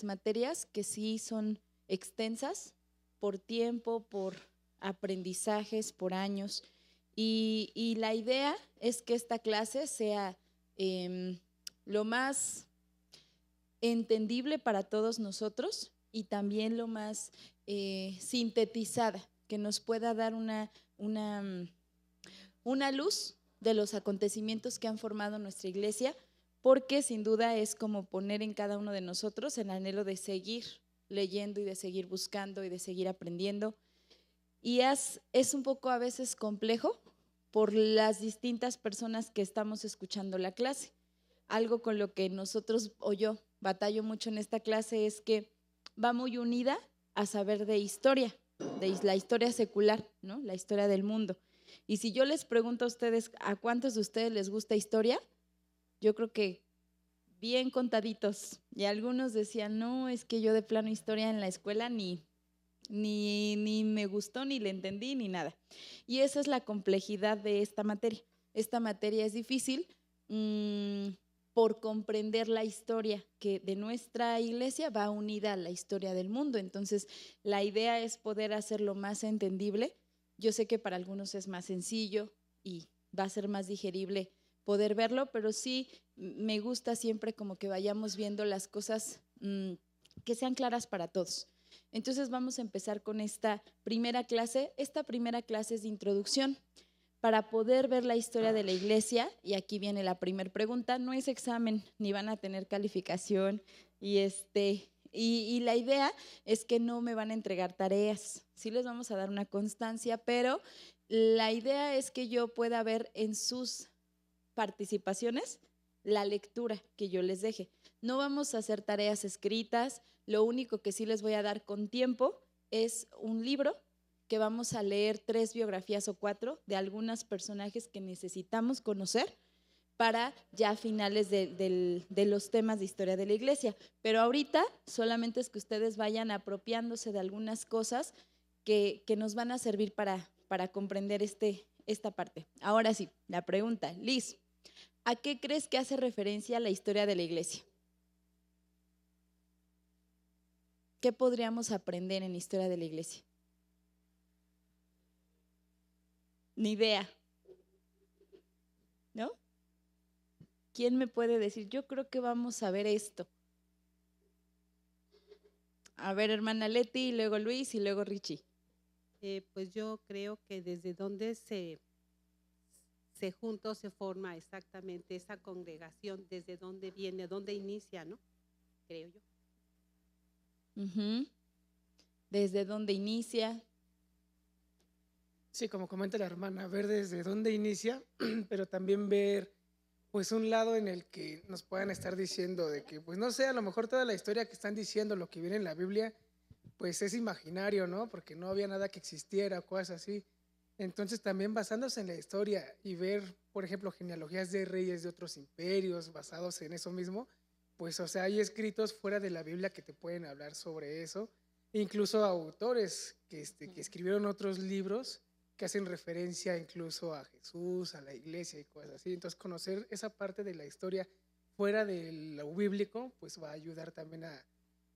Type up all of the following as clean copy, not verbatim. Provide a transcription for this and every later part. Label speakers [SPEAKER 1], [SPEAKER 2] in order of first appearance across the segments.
[SPEAKER 1] materias que sí son extensas por tiempo, por aprendizajes, por años. Y la idea es que esta clase sea lo más entendible para todos nosotros y también lo más sintetizada, que nos pueda dar una luz de los acontecimientos que han formado nuestra iglesia, porque sin duda es como poner en cada uno de nosotros el anhelo de seguir leyendo y de seguir buscando y de seguir aprendiendo. Y es un poco a veces complejo por las distintas personas que estamos escuchando la clase. Algo con lo que nosotros o yo batallo mucho en esta clase es que va muy unida a saber de historia, de la historia secular, ¿no? La historia del mundo. Y si yo les pregunto a ustedes, ¿a cuántos de ustedes les gusta historia? Yo creo que bien contaditos. Y algunos decían, no, es que yo de plano historia en la escuela ni me gustó, ni le entendí, ni nada. Y esa es la complejidad de esta materia. Esta materia es difícil por comprender la historia que de nuestra iglesia va unida a la historia del mundo. Entonces, la idea es poder hacerlo más entendible. Yo sé que para algunos es más sencillo y va a ser más digerible poder verlo, pero sí me gusta siempre como que vayamos viendo las cosas que sean claras para todos. Entonces vamos a empezar con esta primera clase. Esta primera clase es de introducción para poder ver la historia de la iglesia. Y aquí viene la primera pregunta. No es examen, ni van a tener calificación. Y la idea es que no me van a entregar tareas. Sí les vamos a dar una constancia, pero la idea es que yo pueda ver en sus participaciones la lectura que yo les deje. No vamos a hacer tareas escritas, lo único que sí les voy a dar con tiempo es un libro que vamos a leer 3 biografías o 4 de algunos personajes que necesitamos conocer para ya finales de los temas de historia de la iglesia. Pero ahorita solamente es que ustedes vayan apropiándose de algunas cosas que nos van a servir para comprender esta parte. Ahora sí, la pregunta, Liz, ¿a qué crees que hace referencia la historia de la iglesia? ¿Qué podríamos aprender en la historia de la iglesia? Ni idea, ¿no? ¿Quién me puede decir? Yo creo que vamos a ver esto. A ver, hermana Leti, y luego Luis, y luego Richie.
[SPEAKER 2] Pues yo creo que desde donde se junta o se forma exactamente esa congregación, desde dónde viene, dónde inicia, ¿no? Creo yo.
[SPEAKER 1] ¿Desde dónde inicia?
[SPEAKER 3] Sí, como comenta la hermana, ver desde dónde inicia, pero también ver pues un lado en el que nos puedan estar diciendo de que, pues no sé, a lo mejor toda la historia que están diciendo, lo que viene en la Biblia, pues es imaginario, ¿no? Porque no había nada que existiera, cosas así. Entonces también basándose en la historia y ver, por ejemplo, genealogías de reyes de otros imperios basados en eso mismo, pues o sea, hay escritos fuera de la Biblia que te pueden hablar sobre eso, incluso autores que escribieron otros libros que hacen referencia incluso a Jesús, a la iglesia y cosas así. Entonces conocer esa parte de la historia fuera de lo bíblico, pues va a ayudar también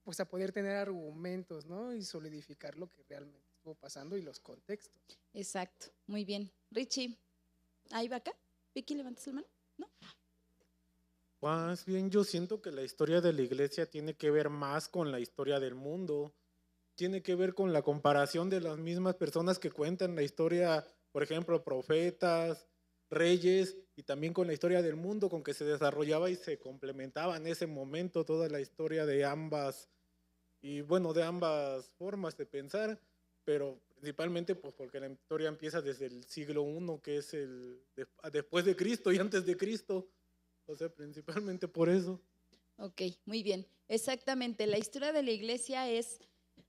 [SPEAKER 3] pues a poder tener argumentos, ¿no? Y solidificar lo que realmente estuvo pasando y los contextos.
[SPEAKER 1] Exacto, muy bien. Richie, ¿ahí va acá? Vicky, ¿levantas la mano? ¿No?
[SPEAKER 4] Más bien yo siento que la historia de la iglesia tiene que ver más con la historia del mundo, tiene que ver con la comparación de las mismas personas que cuentan la historia, por ejemplo, profetas, reyes, y también con la historia del mundo, con que se desarrollaba y se complementaba en ese momento toda la historia de ambas, y bueno, de ambas formas de pensar, pero principalmente pues porque la historia empieza desde el siglo I, que es después de Cristo y antes de Cristo, o sea, principalmente por eso.
[SPEAKER 1] Ok, muy bien. Exactamente, la historia de la iglesia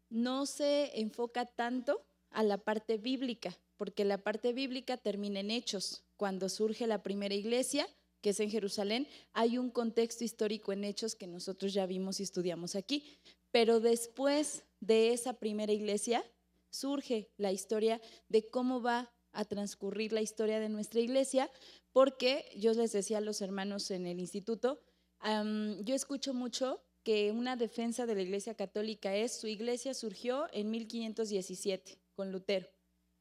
[SPEAKER 1] no se enfoca tanto a la parte bíblica, porque la parte bíblica termina en Hechos. Cuando surge la primera iglesia, que es en Jerusalén, hay un contexto histórico en Hechos que nosotros ya vimos y estudiamos aquí. Pero después de esa primera iglesia, surge la historia de cómo va a transcurrir la historia de nuestra iglesia, porque yo les decía a los hermanos en el instituto, yo escucho mucho que una defensa de la Iglesia Católica es: su iglesia surgió en 1517 con Lutero.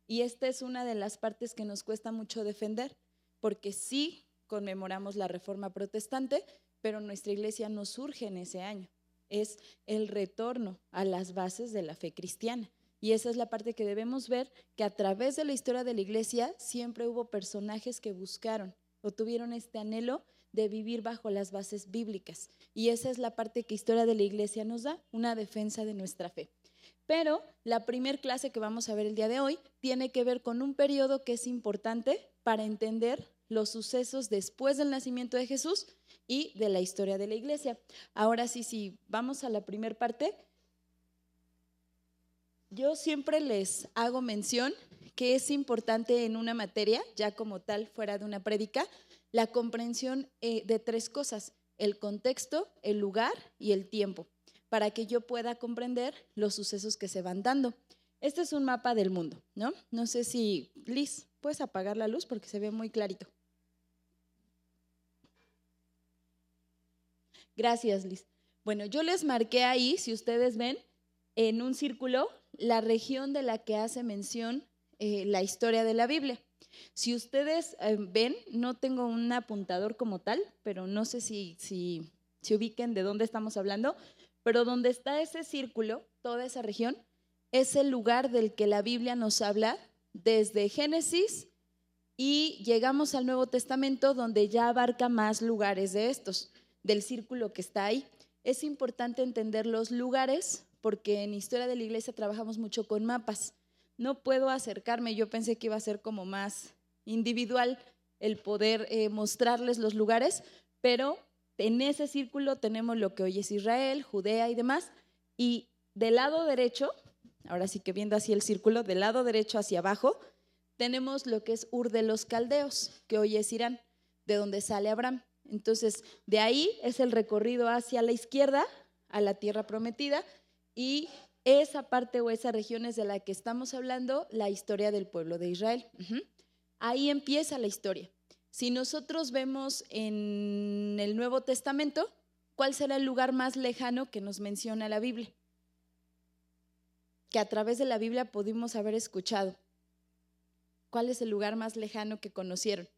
[SPEAKER 1] Y esta es una de las partes que nos cuesta mucho defender, porque sí conmemoramos la Reforma Protestante, pero nuestra iglesia no surge en ese año. Es el retorno a las bases de la fe cristiana. Y esa es la parte que debemos ver, que a través de la historia de la iglesia siempre hubo personajes que buscaron o tuvieron este anhelo de vivir bajo las bases bíblicas. Y esa es la parte que Historia de la Iglesia nos da, una defensa de nuestra fe. Pero la primer clase que vamos a ver el día de hoy tiene que ver con un periodo que es importante para entender los sucesos después del nacimiento de Jesús y de la historia de la iglesia. Ahora sí, vamos a la primera parte. Yo siempre les hago mención que es importante en una materia, ya como tal, fuera de una prédica, la comprensión de tres cosas: el contexto, el lugar y el tiempo, para que yo pueda comprender los sucesos que se van dando. Este es un mapa del mundo, ¿no? No sé si, Liz, ¿puedes apagar la luz? Porque se ve muy clarito. Gracias, Liz. Bueno, yo les marqué ahí, si ustedes ven, en un círculo, la región de la que hace mención la historia de la Biblia. Si ustedes ven, no tengo un apuntador como tal, pero no sé si ubiquen de dónde estamos hablando, pero donde está ese círculo, toda esa región, es el lugar del que la Biblia nos habla desde Génesis y llegamos al Nuevo Testamento, donde ya abarca más lugares de estos, del círculo que está ahí. Es importante entender los lugares porque en Historia de la Iglesia trabajamos mucho con mapas. No puedo acercarme, yo pensé que iba a ser como más individual el poder mostrarles los lugares, pero en ese círculo tenemos lo que hoy es Israel, Judea y demás, y del lado derecho, ahora sí que viendo así el círculo, del lado derecho hacia abajo, tenemos lo que es Ur de los Caldeos, que hoy es Irán, de donde sale Abraham. Entonces, de ahí es el recorrido hacia la izquierda, a la tierra prometida, y esa parte o esa región es de la que estamos hablando, la historia del pueblo de Israel. Ahí empieza la historia. Si nosotros vemos en el Nuevo Testamento, ¿cuál será el lugar más lejano que nos menciona la Biblia? Que a través de la Biblia pudimos haber escuchado. ¿Cuál es el lugar más lejano que conocieron?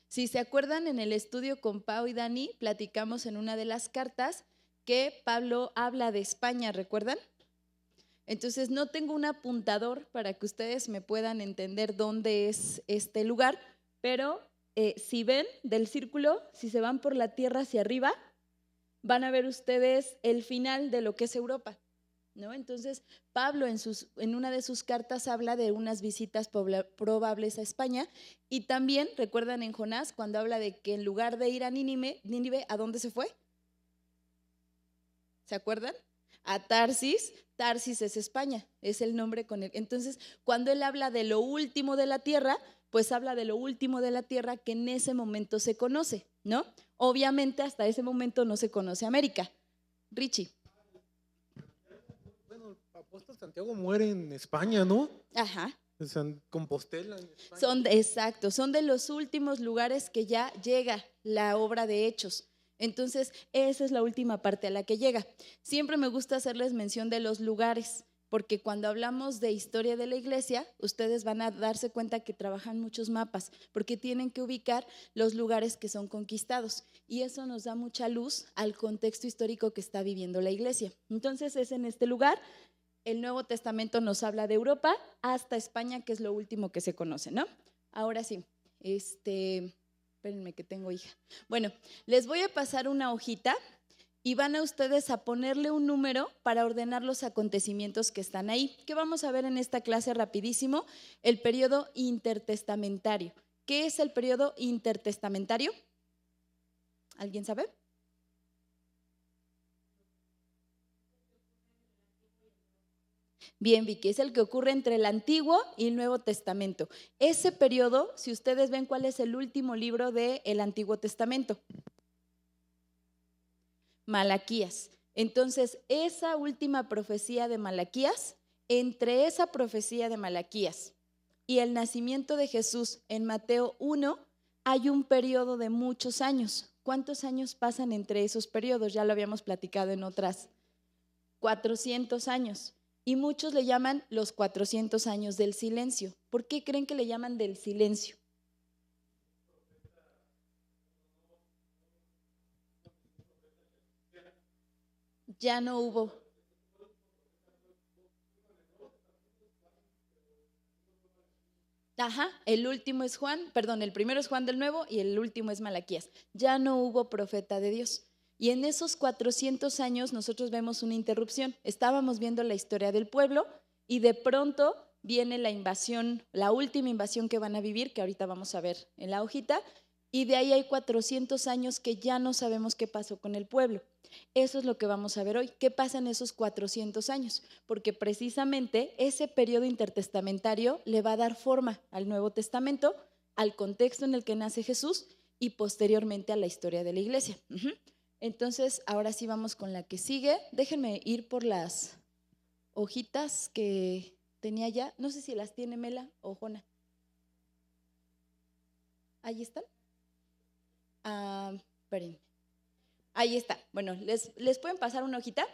[SPEAKER 1] Si se acuerdan, en el estudio con Pau y Dani, platicamos en una de las cartas que Pablo habla de España, ¿recuerdan? Entonces no tengo un apuntador para que ustedes me puedan entender dónde es este lugar, pero si ven del círculo, si se van por la tierra hacia arriba, van a ver ustedes el final de lo que es Europa, ¿no? Entonces Pablo en una de sus cartas habla de unas visitas probables a España, y también recuerdan en Jonás cuando habla de que en lugar de ir a Nínive, ¿a dónde se fue? ¿Se acuerdan? A Tarsis. Tarsis es España, es el nombre con el. Entonces, cuando él habla de lo último de la tierra, pues habla de lo último de la tierra que en ese momento se conoce, ¿no? Obviamente hasta ese momento no se conoce América. Richie.
[SPEAKER 4] Bueno, el apóstol Santiago muere en España, ¿no?
[SPEAKER 1] Ajá.
[SPEAKER 4] En Compostela, en España.
[SPEAKER 1] Exacto, son de los últimos lugares que ya llega la obra de Hechos. Entonces, esa es la última parte a la que llega. Siempre me gusta hacerles mención de los lugares, porque cuando hablamos de historia de la iglesia, ustedes van a darse cuenta que trabajan muchos mapas, porque tienen que ubicar los lugares que son conquistados, y eso nos da mucha luz al contexto histórico que está viviendo la iglesia. Entonces, es en este lugar. El Nuevo Testamento nos habla de Europa hasta España, que es lo último que se conoce, ¿no? Ahora sí, espérenme que tengo hija. Bueno, les voy a pasar una hojita y van a ustedes a ponerle un número para ordenar los acontecimientos que están ahí. ¿Qué vamos a ver en esta clase rapidísimo? El periodo intertestamentario. ¿Qué es el periodo intertestamentario? ¿Alguien sabe? Bien, Vicky, es el que ocurre entre el Antiguo y el Nuevo Testamento. Ese periodo, si ustedes ven cuál es el último libro del Antiguo Testamento. Malaquías. Entonces, esa última profecía de Malaquías, entre esa profecía de Malaquías y el nacimiento de Jesús en Mateo 1, hay un periodo de muchos años. ¿Cuántos años pasan entre esos periodos? Ya lo habíamos platicado en otras 400 años. Y muchos le llaman los 400 años del silencio. ¿Por qué creen que le llaman del silencio? Ya no hubo. Ajá, el último es Juan, perdón, el primero es Juan del Nuevo y el último es Malaquías. Ya no hubo profeta de Dios. Y en esos 400 años nosotros vemos una interrupción. Estábamos viendo la historia del pueblo y de pronto viene la invasión, la última invasión que van a vivir, que ahorita vamos a ver en la hojita, y de ahí hay 400 años que ya no sabemos qué pasó con el pueblo. Eso es lo que vamos a ver hoy. ¿Qué pasa en esos 400 años? Porque precisamente ese periodo intertestamentario le va a dar forma al Nuevo Testamento, al contexto en el que nace Jesús y posteriormente a la historia de la iglesia. Entonces, ahora sí vamos con la que sigue. Déjenme ir por las hojitas que tenía ya. No sé si las tiene Mela o Jona. ¿Ahí están? Esperen. Ahí está. Bueno, ¿les pueden pasar una hojita?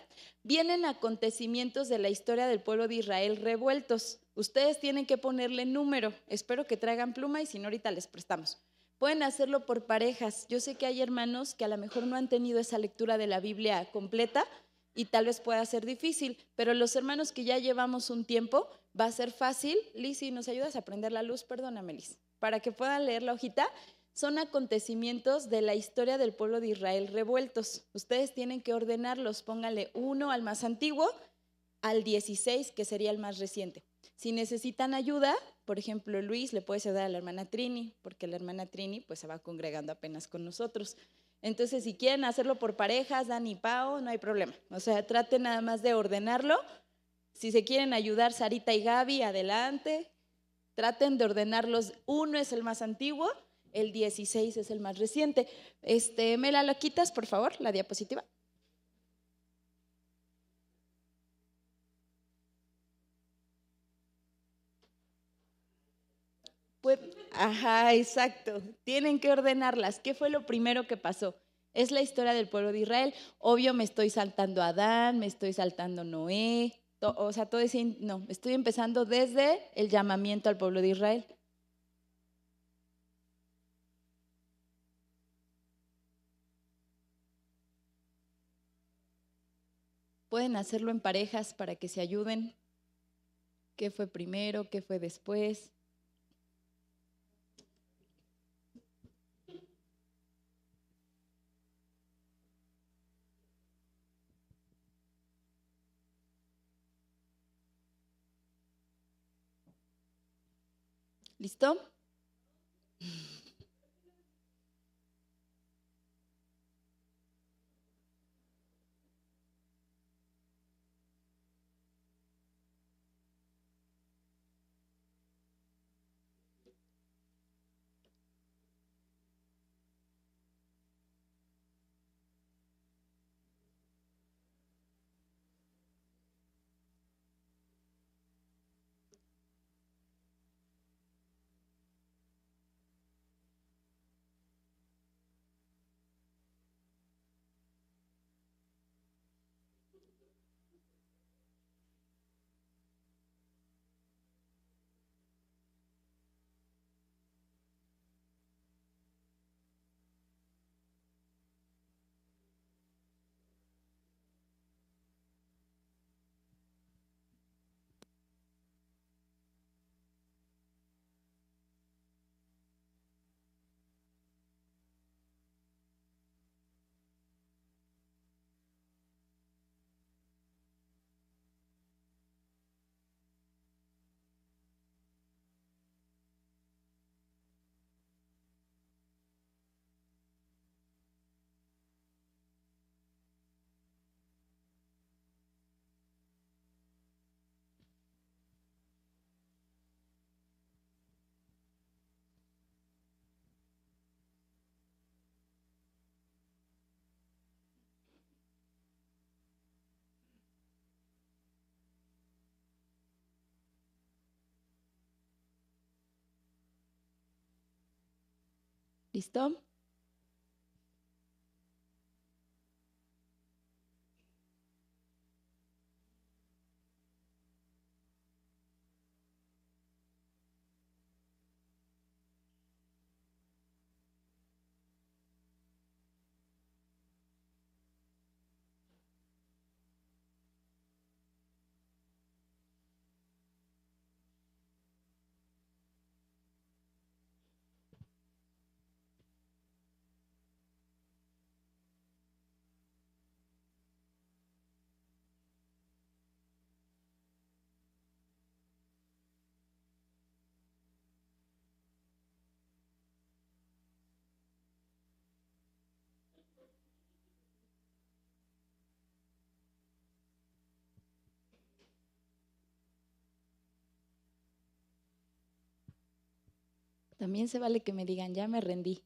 [SPEAKER 1] Vienen acontecimientos de la historia del pueblo de Israel revueltos. Ustedes tienen que ponerle número. Espero que traigan pluma y si no, ahorita les prestamos. Pueden hacerlo por parejas. Yo sé que hay hermanos que a lo mejor no han tenido esa lectura de la Biblia completa y tal vez pueda ser difícil, pero los hermanos que ya llevamos un tiempo, va a ser fácil. Liz, si nos ayudas a prender la luz, perdóname, Liz, para que puedan leer la hojita. Son acontecimientos de la historia del pueblo de Israel revueltos. Ustedes tienen que ordenarlos. Pónganle 1 al más antiguo, al 16, que sería el más reciente. Si necesitan ayuda, por ejemplo, Luis, le puedes ayudar a la hermana Trini, porque la hermana Trini pues se va congregando apenas con nosotros. Entonces, si quieren hacerlo por parejas, Dani y Pao, no hay problema. O sea, traten nada más de ordenarlo. Si se quieren ayudar Sarita y Gaby, adelante. Traten de ordenarlos. 1 es el más antiguo, el 16 es el más reciente. Mela, ¿lo quitas, por favor, la diapositiva? Pues, ajá, exacto. Tienen que ordenarlas. ¿Qué fue lo primero que pasó? Es la historia del pueblo de Israel. Obvio, me estoy saltando a Adán, me estoy saltando a Noé. O sea, todo ese. No, estoy empezando desde el llamamiento al pueblo de Israel. Pueden hacerlo en parejas para que se ayuden. ¿Qué fue primero? ¿Qué fue después? ¿Listo? ¿Listo? También se vale que me digan, ya me rendí.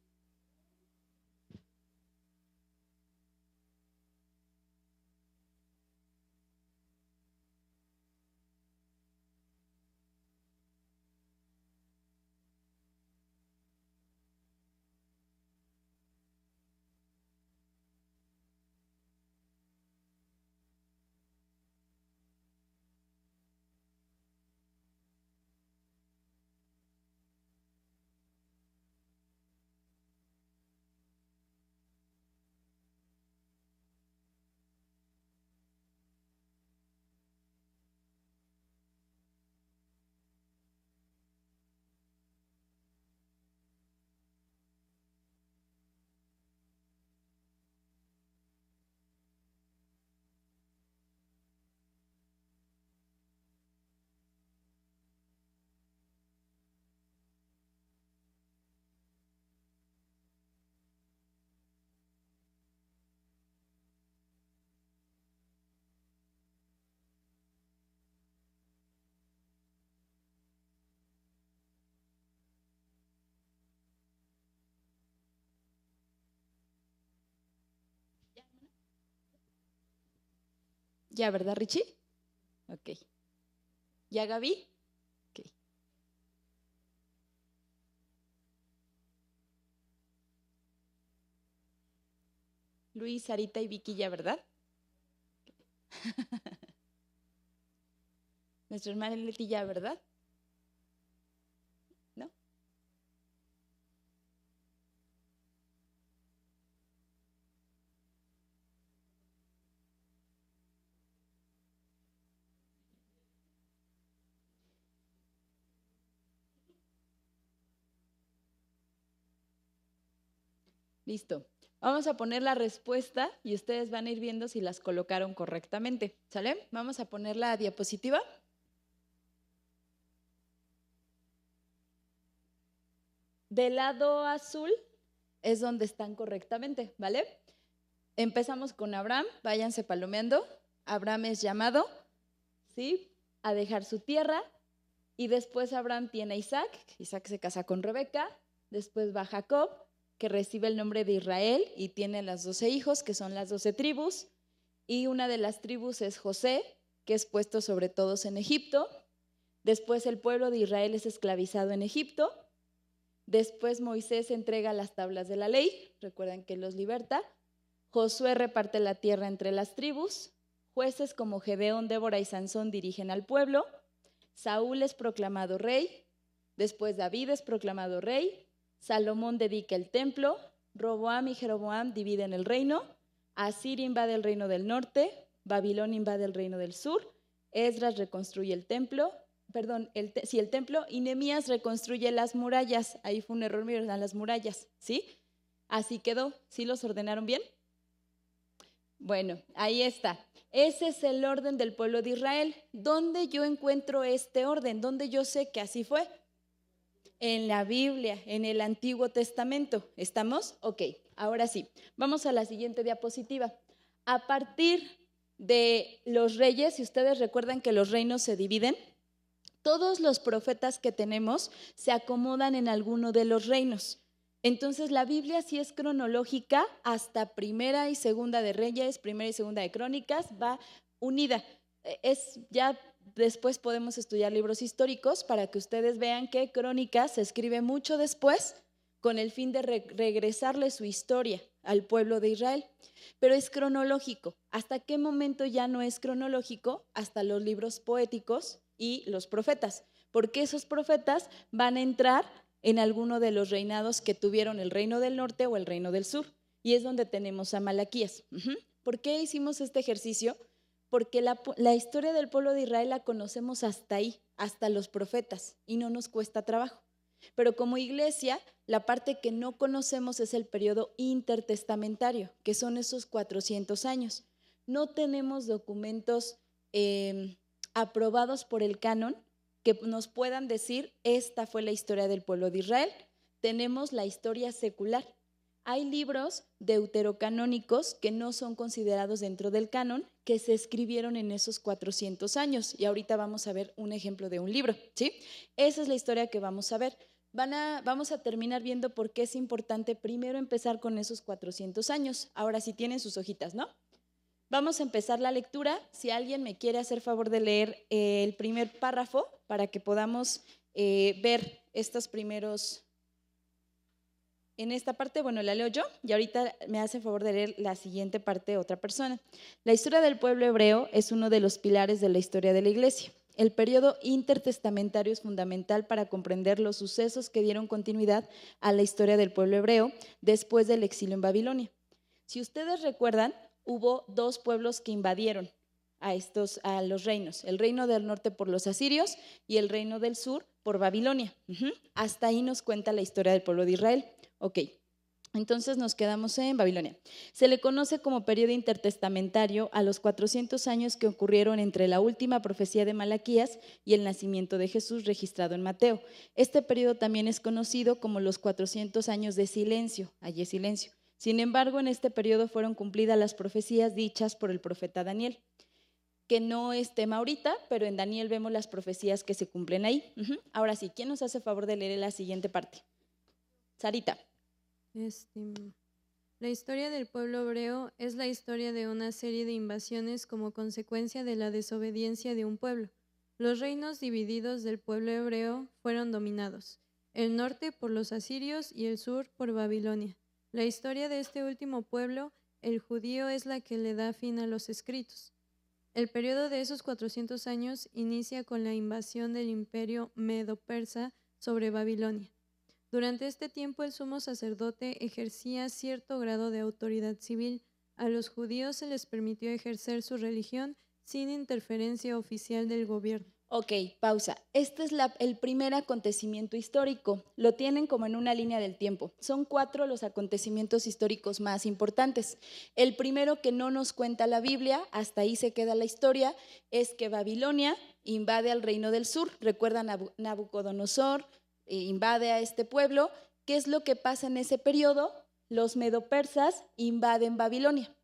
[SPEAKER 1] Ya, ¿verdad, Richie? Ok. ¿Ya, Gaby? Ok. Luis, Sarita y Vicky, ¿ya, verdad? Nuestra hermana Leti, ¿ya, verdad? ¿No? Listo. Vamos a poner la respuesta y ustedes van a ir viendo si las colocaron correctamente. ¿Sale? Vamos a poner la diapositiva. Del lado azul es donde están correctamente, ¿vale? Empezamos con Abraham, váyanse palomeando. Abraham es llamado, ¿sí?, a dejar su tierra, y después Abraham tiene a Isaac. Isaac se casa con Rebeca. Después va Jacob, que recibe el nombre de Israel y tiene las 12 hijos, que son las 12 tribus, y una de las tribus es José, que es puesto sobre todos en Egipto. Después el pueblo de Israel es esclavizado en Egipto. Después Moisés entrega las tablas de la ley, recuerdan que los liberta. Josué reparte la tierra entre las tribus. Jueces como Gedeón, Débora y Sansón dirigen al pueblo. Saúl es proclamado rey. Después David es proclamado rey. Salomón dedica el templo. Roboam y Jeroboam dividen el reino. Asiria invade el reino del norte. Babilonia invade el reino del sur. Esdras reconstruye el templo. El templo, y Nehemías reconstruye las murallas. Ahí fue un error mío, eran las murallas, ¿sí? Así quedó. ¿Sí los ordenaron bien? Bueno, ahí está. Ese es el orden del pueblo de Israel. ¿Dónde yo encuentro este orden? ¿Dónde yo sé que así fue? En la Biblia, en el Antiguo Testamento. ¿Estamos? Ok, ahora sí. Vamos a la siguiente diapositiva. A partir de los reyes, si ustedes recuerdan que los reinos se dividen, todos los profetas que tenemos se acomodan en alguno de los reinos. Entonces la Biblia sí es cronológica hasta Primera y Segunda de Reyes, Primera y Segunda de Crónicas, va unida. Ya después podemos estudiar libros históricos para que ustedes vean que Crónicas se escribe mucho después, con el fin de regresarle su historia al pueblo de Israel. Pero es cronológico. ¿Hasta qué momento ya no es cronológico? Hasta los libros poéticos y los profetas, porque esos profetas van a entrar en alguno de los reinados que tuvieron el reino del norte o el reino del sur, y es donde tenemos a Malaquías. ¿Por qué hicimos este ejercicio? Porque la historia del pueblo de Israel la conocemos hasta ahí, hasta los profetas, y no nos cuesta trabajo. Pero como iglesia, la parte que no conocemos es el periodo intertestamentario, que son esos 400 años. No tenemos documentos aprobados por el canon que nos puedan decir, esta fue la historia del pueblo de Israel. Tenemos la historia secular. Hay libros deuterocanónicos que no son considerados dentro del canon, que se escribieron en esos 400 años. Y ahorita vamos a ver un ejemplo de un libro, ¿sí? Esa es la historia que vamos a ver. Vamos a terminar viendo por qué es importante primero empezar con esos 400 años. Ahora sí tienen sus hojitas, ¿no? Vamos a empezar la lectura. Si alguien me quiere hacer favor de leer el primer párrafo para que podamos ver estos primeros. En esta parte, bueno, la leo yo y ahorita me hace favor de leer la siguiente parte otra persona. La historia del pueblo hebreo es uno de los pilares de la historia de la Iglesia. El periodo intertestamentario es fundamental para comprender los sucesos que dieron continuidad a la historia del pueblo hebreo después del exilio en Babilonia. Si ustedes recuerdan, hubo dos pueblos que invadieron a los reinos, el reino del norte por los asirios y el reino del sur por Babilonia. Hasta ahí nos cuenta la historia del pueblo de Israel. Ok, entonces nos quedamos en Babilonia. Se le conoce como periodo intertestamentario a los 400 años que ocurrieron entre la última profecía de Malaquías y el nacimiento de Jesús registrado en Mateo. Este periodo también es conocido como los 400 años de silencio. Allí es silencio. Sin embargo, en este periodo fueron cumplidas las profecías dichas por el profeta Daniel, que no es tema ahorita, pero en Daniel vemos las profecías que se cumplen ahí. Ahora sí, ¿quién nos hace favor de leer la siguiente parte? Sarita.
[SPEAKER 5] La historia del pueblo hebreo es la historia de una serie de invasiones como consecuencia de la desobediencia de un pueblo. Los reinos divididos del pueblo hebreo fueron dominados, el norte por los asirios y el sur por Babilonia. La historia de este último pueblo, el judío, es la que le da fin a los escritos. El periodo de esos 400 años inicia con la invasión del imperio medo-persa sobre Babilonia. Durante este tiempo el sumo sacerdote ejercía cierto grado de autoridad civil. A los judíos se les permitió ejercer su religión sin interferencia oficial del gobierno.
[SPEAKER 1] Ok, pausa. Este es el primer acontecimiento histórico. Lo tienen como en una línea del tiempo. Son 4 los acontecimientos históricos más importantes. El primero que no nos cuenta la Biblia, hasta ahí se queda la historia, es que Babilonia invade al reino del sur. Recuerdan a Nabucodonosor, invade a este pueblo. ¿Qué es lo que pasa en ese periodo? Los medopersas invaden Babilonia.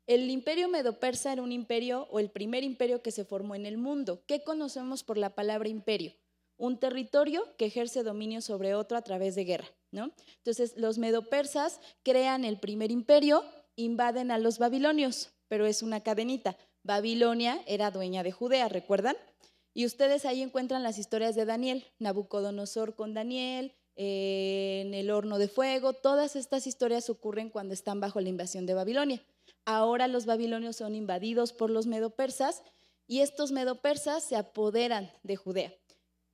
[SPEAKER 1] El imperio medo-persa era un imperio o el primer imperio que se formó en el mundo. ¿Qué conocemos por la palabra imperio? Un territorio que ejerce dominio sobre otro a través de guerra, ¿no? Entonces, los medo-persas crean el primer imperio, invaden a los babilonios, pero es una cadenita. Babilonia era dueña de Judea, ¿recuerdan? Y ustedes ahí encuentran las historias de Daniel, Nabucodonosor con Daniel, en el horno de fuego. Todas estas historias ocurren cuando están bajo la invasión de Babilonia. Ahora los babilonios son invadidos por los medopersas y estos medopersas se apoderan de Judea.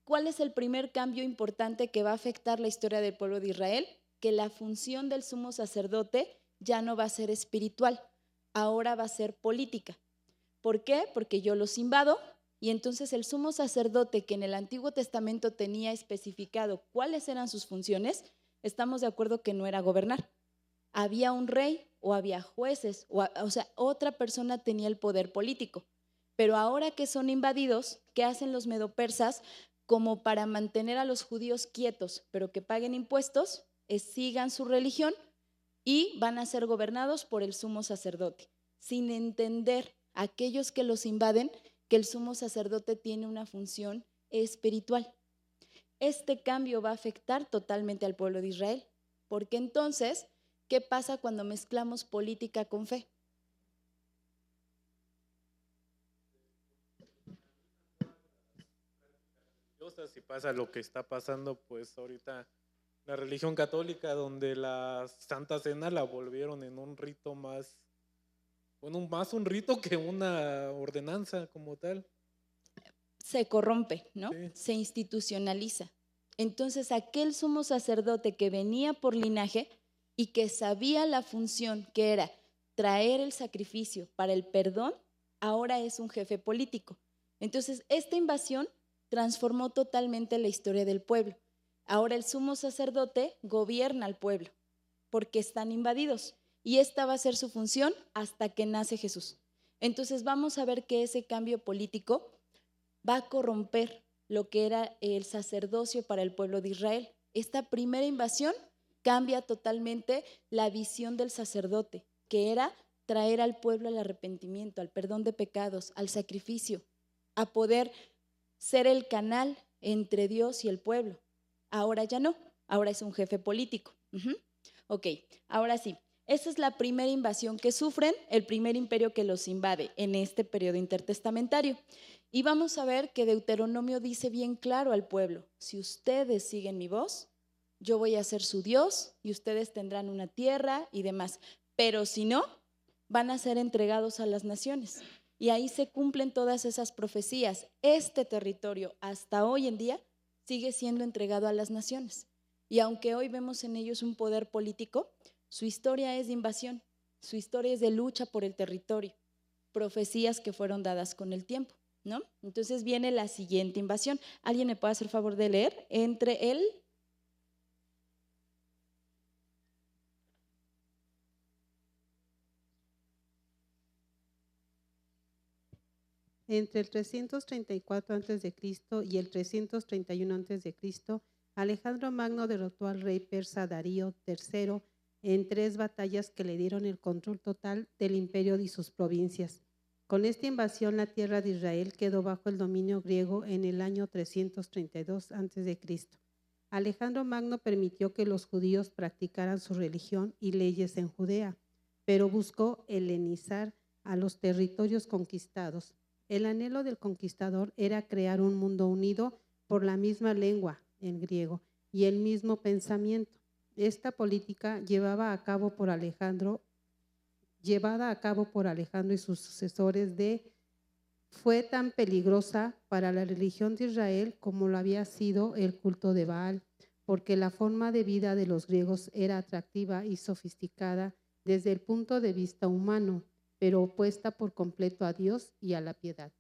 [SPEAKER 1] ¿Cuál es el primer cambio importante que va a afectar la historia del pueblo de Israel? Que la función del sumo sacerdote ya no va a ser espiritual, ahora va a ser política. ¿Por qué? Porque yo los invado y entonces el sumo sacerdote, que en el Antiguo Testamento tenía especificado cuáles eran sus funciones, estamos de acuerdo que no era gobernar. Había un rey o había jueces, o sea, otra persona tenía el poder político. Pero ahora que son invadidos, ¿qué hacen los medopersas? Como para mantener a los judíos quietos, pero que paguen impuestos, sigan su religión y van a ser gobernados por el sumo sacerdote, sin entender aquellos que los invaden que el sumo sacerdote tiene una función espiritual. Este cambio va a afectar totalmente al pueblo de Israel, porque entonces, ¿qué pasa cuando mezclamos política con fe?
[SPEAKER 4] Si pasa lo que está pasando, pues ahorita la religión católica, donde la Santa Cena la volvieron en un rito más, bueno, más un rito que una ordenanza como tal.
[SPEAKER 1] Se corrompe, ¿no?
[SPEAKER 4] Sí.
[SPEAKER 1] Se institucionaliza. Entonces, aquel sumo sacerdote que venía por linaje y que sabía la función que era traer el sacrificio para el perdón, ahora es un jefe político. Entonces, esta invasión transformó totalmente la historia del pueblo. Ahora el sumo sacerdote gobierna al pueblo porque están invadidos y esta va a ser su función hasta que nace Jesús. Entonces, vamos a ver que ese cambio político va a corromper lo que era el sacerdocio para el pueblo de Israel. Esta primera invasión cambia totalmente la visión del sacerdote, que era traer al pueblo al arrepentimiento, al perdón de pecados, al sacrificio, a poder ser el canal entre Dios y el pueblo. Ahora ya no, ahora es un jefe político. Ok, ahora sí, esa es la primera invasión que sufren, el primer imperio que los invade en este periodo intertestamentario. Y vamos a ver que Deuteronomio dice bien claro al pueblo: si ustedes siguen mi voz, yo voy a ser su Dios y ustedes tendrán una tierra y demás. Pero si no, van a ser entregados a las naciones. Y ahí se cumplen todas esas profecías. Este territorio hasta hoy en día sigue siendo entregado a las naciones. Y aunque hoy vemos en ellos un poder político, su historia es de invasión, su historia es de lucha por el territorio, profecías que fueron dadas con el tiempo, ¿no? Entonces viene la siguiente invasión. ¿Alguien me puede hacer favor de leer? Entre el
[SPEAKER 2] Entre el 334 a.C. y el 331 a.C., Alejandro Magno derrotó al rey persa Darío III en 3 batallas que le dieron el control total del imperio y sus provincias. Con esta invasión, la tierra de Israel quedó bajo el dominio griego en el año 332 a.C. Alejandro Magno permitió que los judíos practicaran su religión y leyes en Judea, pero buscó helenizar a los territorios conquistados. El anhelo del conquistador era crear un mundo unido por la misma lengua, en griego, y el mismo pensamiento. Esta política llevada a cabo por Alejandro y sus sucesores fue tan peligrosa para la religión de Israel como lo había sido el culto de Baal, porque la forma de vida de los griegos era atractiva y sofisticada desde el punto de vista humano, pero opuesta por completo a Dios y a la piedad.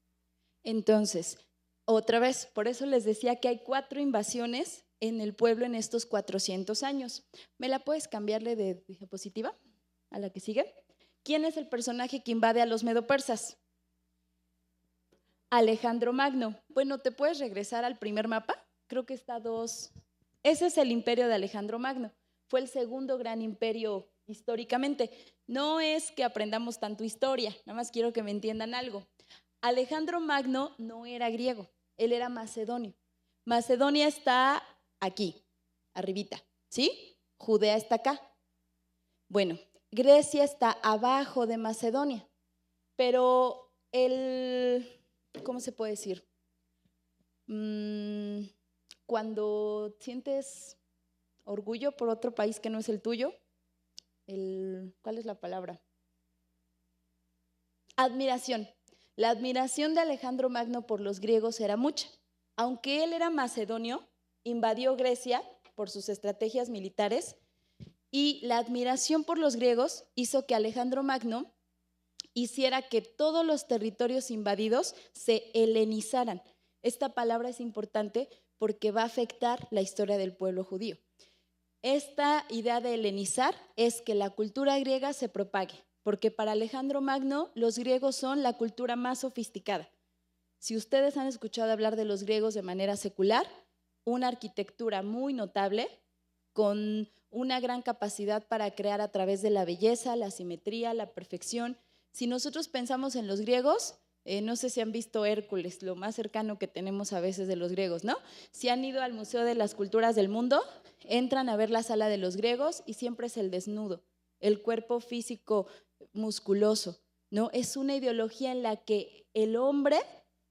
[SPEAKER 1] Entonces, otra vez, por eso les decía que hay 4 invasiones en el pueblo en estos 400 años. ¿Me la puedes cambiarle de diapositiva a la que sigue? ¿Quién es el personaje que invade a los medopersas? Alejandro Magno. Bueno, ¿te puedes regresar al primer mapa? Creo que está 2. Ese es el imperio de Alejandro Magno. Fue el segundo gran imperio históricamente. No es que aprendamos tanto historia, nada más quiero que me entiendan algo. Alejandro Magno no era griego, él era macedonio. Macedonia está aquí, arribita, ¿sí? Judea está acá. Bueno, Grecia está abajo de Macedonia, pero ¿cómo se puede decir? Cuando sientes orgullo por otro país que no es el tuyo, ¿cuál es la palabra? Admiración. La admiración de Alejandro Magno por los griegos era mucha. Aunque él era macedonio, invadió Grecia por sus estrategias militares y la admiración por los griegos hizo que Alejandro Magno hiciera que todos los territorios invadidos se helenizaran. Esta palabra es importante porque va a afectar la historia del pueblo judío. Esta idea de helenizar es que la cultura griega se propague, porque para Alejandro Magno los griegos son la cultura más sofisticada. Si ustedes han escuchado hablar de los griegos de manera secular, una arquitectura muy notable, con una gran capacidad para crear a través de la belleza, la simetría, la perfección. Si nosotros pensamos en los griegos, no sé si han visto Hércules, lo más cercano que tenemos a veces de los griegos, ¿no? Si han ido al Museo de las Culturas del Mundo, entran a ver la sala de los griegos y siempre es el desnudo, el cuerpo físico musculoso, ¿no? Es una ideología en la que el hombre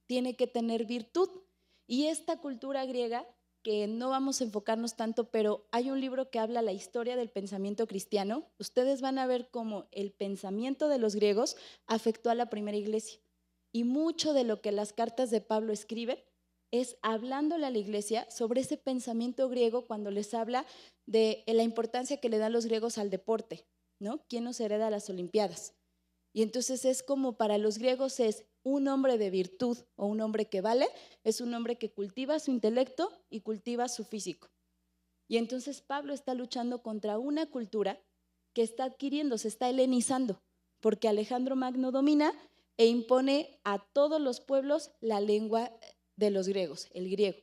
[SPEAKER 1] tiene que tener virtud y esta cultura griega que no vamos a enfocarnos tanto, pero hay un libro que habla la historia del pensamiento cristiano. Ustedes van a ver cómo el pensamiento de los griegos afectó a la primera iglesia. Y mucho de lo que las cartas de Pablo escriben es hablándole a la iglesia sobre ese pensamiento griego cuando les habla de la importancia que le dan los griegos al deporte, ¿no? ¿Quién nos hereda las Olimpiadas? Y entonces es como para los griegos es un hombre de virtud o un hombre que vale, es un hombre que cultiva su intelecto y cultiva su físico. Y entonces Pablo está luchando contra una cultura que está adquiriendo, se está helenizando, porque Alejandro Magno domina e impone a todos los pueblos la lengua de los griegos, el griego.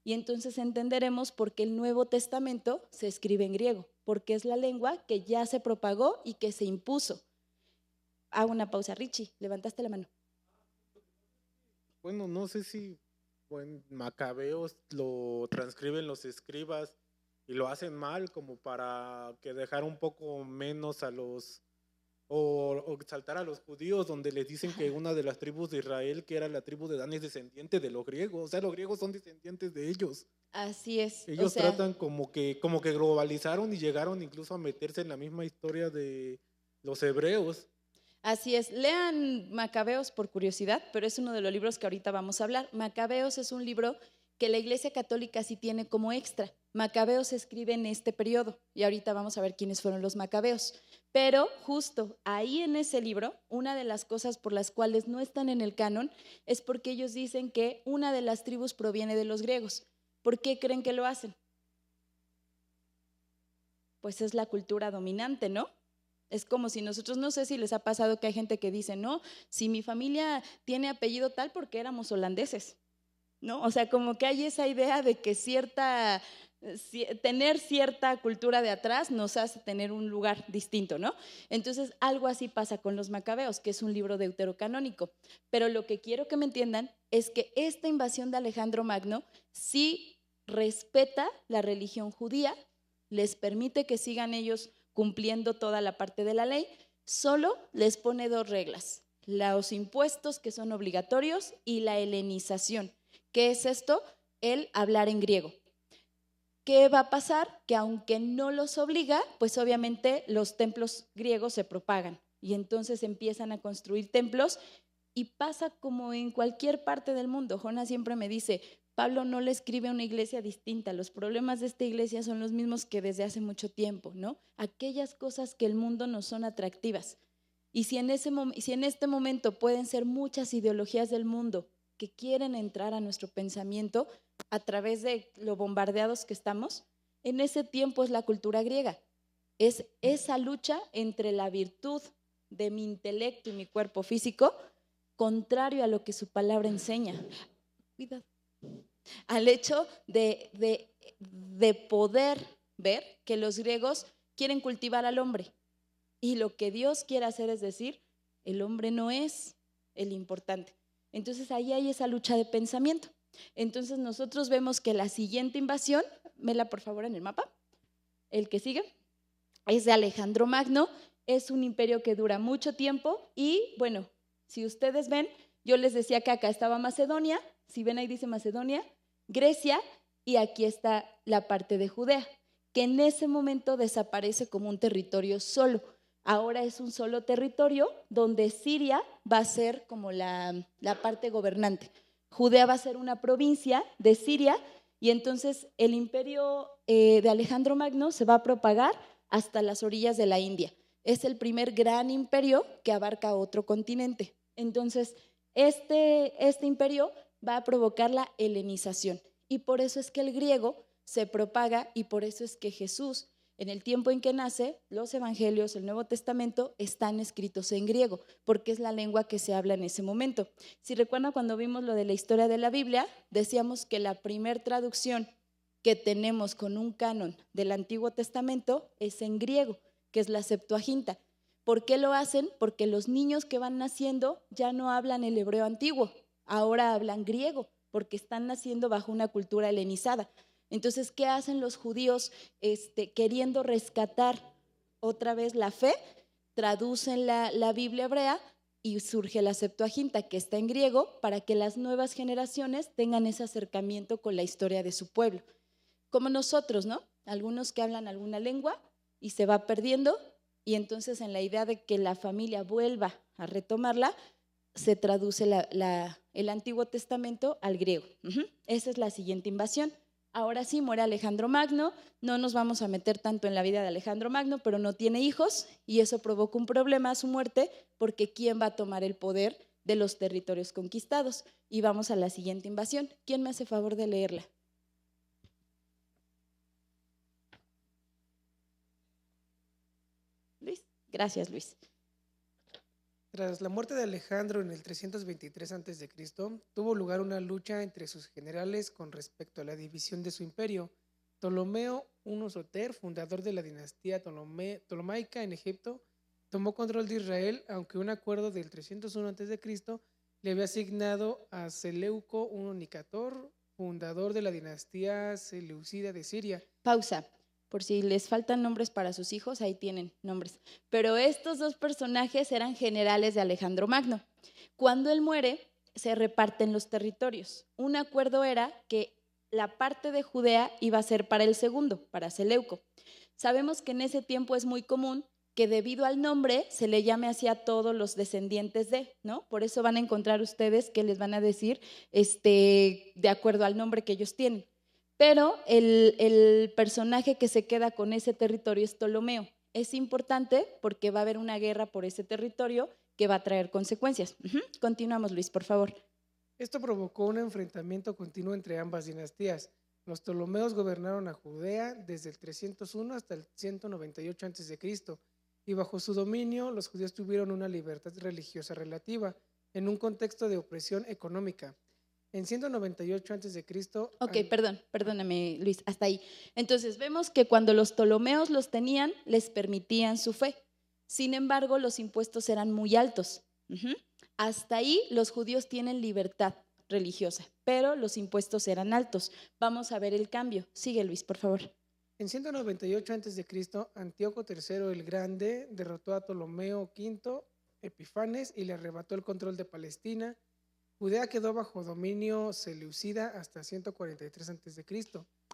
[SPEAKER 1] Y entonces entenderemos por qué el Nuevo Testamento se escribe en griego, porque es la lengua que ya se propagó y que se impuso. Hago una pausa, Richie, levantaste la mano.
[SPEAKER 4] Bueno, no sé si Macabeos lo transcriben los escribas y lo hacen mal como para que dejar un poco menos a los o exaltar a los judíos, donde les dicen que una de las tribus de Israel, que era la tribu de Dan, es descendiente de los griegos. O sea, los griegos son descendientes de ellos.
[SPEAKER 1] Así es.
[SPEAKER 4] Ellos tratan como que globalizaron y llegaron incluso a meterse en la misma historia de los hebreos.
[SPEAKER 1] Así es. Lean Macabeos por curiosidad, pero es uno de los libros que ahorita vamos a hablar. Macabeos es un libro que la Iglesia Católica sí tiene como extra. Macabeos se escribe en este periodo y ahorita vamos a ver quiénes fueron los macabeos. Pero justo ahí en ese libro, una de las cosas por las cuales no están en el canon es porque ellos dicen que una de las tribus proviene de los griegos. ¿Por qué creen que lo hacen? Pues es la cultura dominante, ¿no? Es como si nosotros, no sé si les ha pasado que hay gente que dice, no, si mi familia tiene apellido tal porque éramos holandeses, ¿no? O sea, como que hay esa idea de que tener cierta cultura de atrás nos hace tener un lugar distinto, ¿no? Entonces, algo así pasa con los Macabeos, que es un libro deuterocanónico. Pero lo que quiero que me entiendan es que esta invasión de Alejandro Magno sí respeta la religión judía, les permite que sigan ellos cumpliendo toda la parte de la ley, solo les pone dos reglas: los impuestos que son obligatorios y la helenización. ¿Qué es esto? El hablar en griego. ¿Qué va a pasar? Que aunque no los obliga, pues obviamente los templos griegos se propagan y entonces empiezan a construir templos y pasa como en cualquier parte del mundo. Jonás siempre me dice, Pablo no le escribe a una iglesia distinta, los problemas de esta iglesia son los mismos que desde hace mucho tiempo, ¿no? Aquellas cosas que el mundo nos son atractivas. Y si en este momento pueden ser muchas ideologías del mundo que quieren entrar a nuestro pensamiento a través de lo bombardeados que estamos, en ese tiempo es la cultura griega. Es esa lucha entre la virtud de mi intelecto y mi cuerpo físico, contrario a lo que su palabra enseña. Cuidado. Al hecho de poder ver que los griegos quieren cultivar al hombre y lo que Dios quiere hacer es decir, el hombre no es el importante. Entonces ahí hay esa lucha de pensamiento. Entonces nosotros vemos que la siguiente invasión, mela por favor en el mapa, el que sigue, es de Alejandro Magno, es un imperio que dura mucho tiempo y bueno, si ustedes ven, yo les decía que acá estaba Macedonia, si ven ahí dice Macedonia, Grecia y aquí está la parte de Judea, que en ese momento desaparece como un territorio solo. Ahora es un solo territorio donde Siria va a ser como la parte gobernante. Judea va a ser una provincia de Siria y entonces el imperio de Alejandro Magno se va a propagar hasta las orillas de la India. Es el primer gran imperio que abarca otro continente. Entonces, este imperio va a provocar la helenización y por eso es que el griego se propaga y por eso es que Jesús, en el tiempo en que nace, los evangelios, el Nuevo Testamento, están escritos en griego, porque es la lengua que se habla en ese momento. Si recuerdan cuando vimos lo de la historia de la Biblia, decíamos que la primer traducción que tenemos con un canon del Antiguo Testamento es en griego, que es la Septuaginta. ¿Por qué lo hacen? Porque los niños que van naciendo ya no hablan el hebreo antiguo, ahora hablan griego, porque están naciendo bajo una cultura helenizada. Entonces, ¿qué hacen los judíos queriendo rescatar otra vez la fe? Traducen la Biblia hebrea y surge la Septuaginta, que está en griego, para que las nuevas generaciones tengan ese acercamiento con la historia de su pueblo. Como nosotros, ¿no? Algunos que hablan alguna lengua y se va perdiendo, y entonces en la idea de que la familia vuelva a retomarla, se traduce el Antiguo Testamento al griego. Esa es la siguiente invasión. Ahora sí, muere Alejandro Magno, no nos vamos a meter tanto en la vida de Alejandro Magno, pero no tiene hijos y eso provoca un problema a su muerte, porque ¿quién va a tomar el poder de los territorios conquistados? Y vamos a la siguiente invasión. ¿Quién me hace favor de leerla? Luis. Gracias, Luis.
[SPEAKER 3] Tras la muerte de Alejandro en el 323 a.C., tuvo lugar una lucha entre sus generales con respecto a la división de su imperio. Ptolomeo I Soter, fundador de la dinastía ptolomaica en Egipto, tomó control de Israel, aunque un acuerdo del 301 a.C. le había asignado a Seleuco I Nicator, fundador de la dinastía seleucida de Siria.
[SPEAKER 1] Pausa. Por si les faltan nombres para sus hijos, ahí tienen nombres. Pero estos dos personajes eran generales de Alejandro Magno. Cuando él muere, se reparten los territorios. Un acuerdo era que la parte de Judea iba a ser para el segundo, para Seleuco. Sabemos que en ese tiempo es muy común que debido al nombre se le llame así a todos los descendientes de, ¿no? Por eso van a encontrar ustedes que les van a decir de acuerdo al nombre que ellos tienen. Pero el personaje que se queda con ese territorio es Ptolomeo. Es importante porque va a haber una guerra por ese territorio que va a traer consecuencias. Continuamos, Luis, por favor.
[SPEAKER 3] Esto provocó un enfrentamiento continuo entre ambas dinastías. Los Ptolomeos gobernaron a Judea desde el 301 hasta el 198 a.C. y bajo su dominio los judíos tuvieron una libertad religiosa relativa en un contexto de opresión económica. En 198 a.C.
[SPEAKER 1] Ok, perdóname, Luis, hasta ahí. Entonces vemos que cuando los Ptolomeos los tenían, les permitían su fe. Sin embargo, los impuestos eran muy altos. Hasta ahí los judíos tienen libertad religiosa, pero los impuestos eran altos. Vamos a ver el cambio. Sigue, Luis, por favor.
[SPEAKER 3] En 198 a.C., Antíoco III el Grande derrotó a Ptolomeo V Epifanes y le arrebató el control de Palestina. Judea quedó bajo dominio seleucida hasta 143 a.C.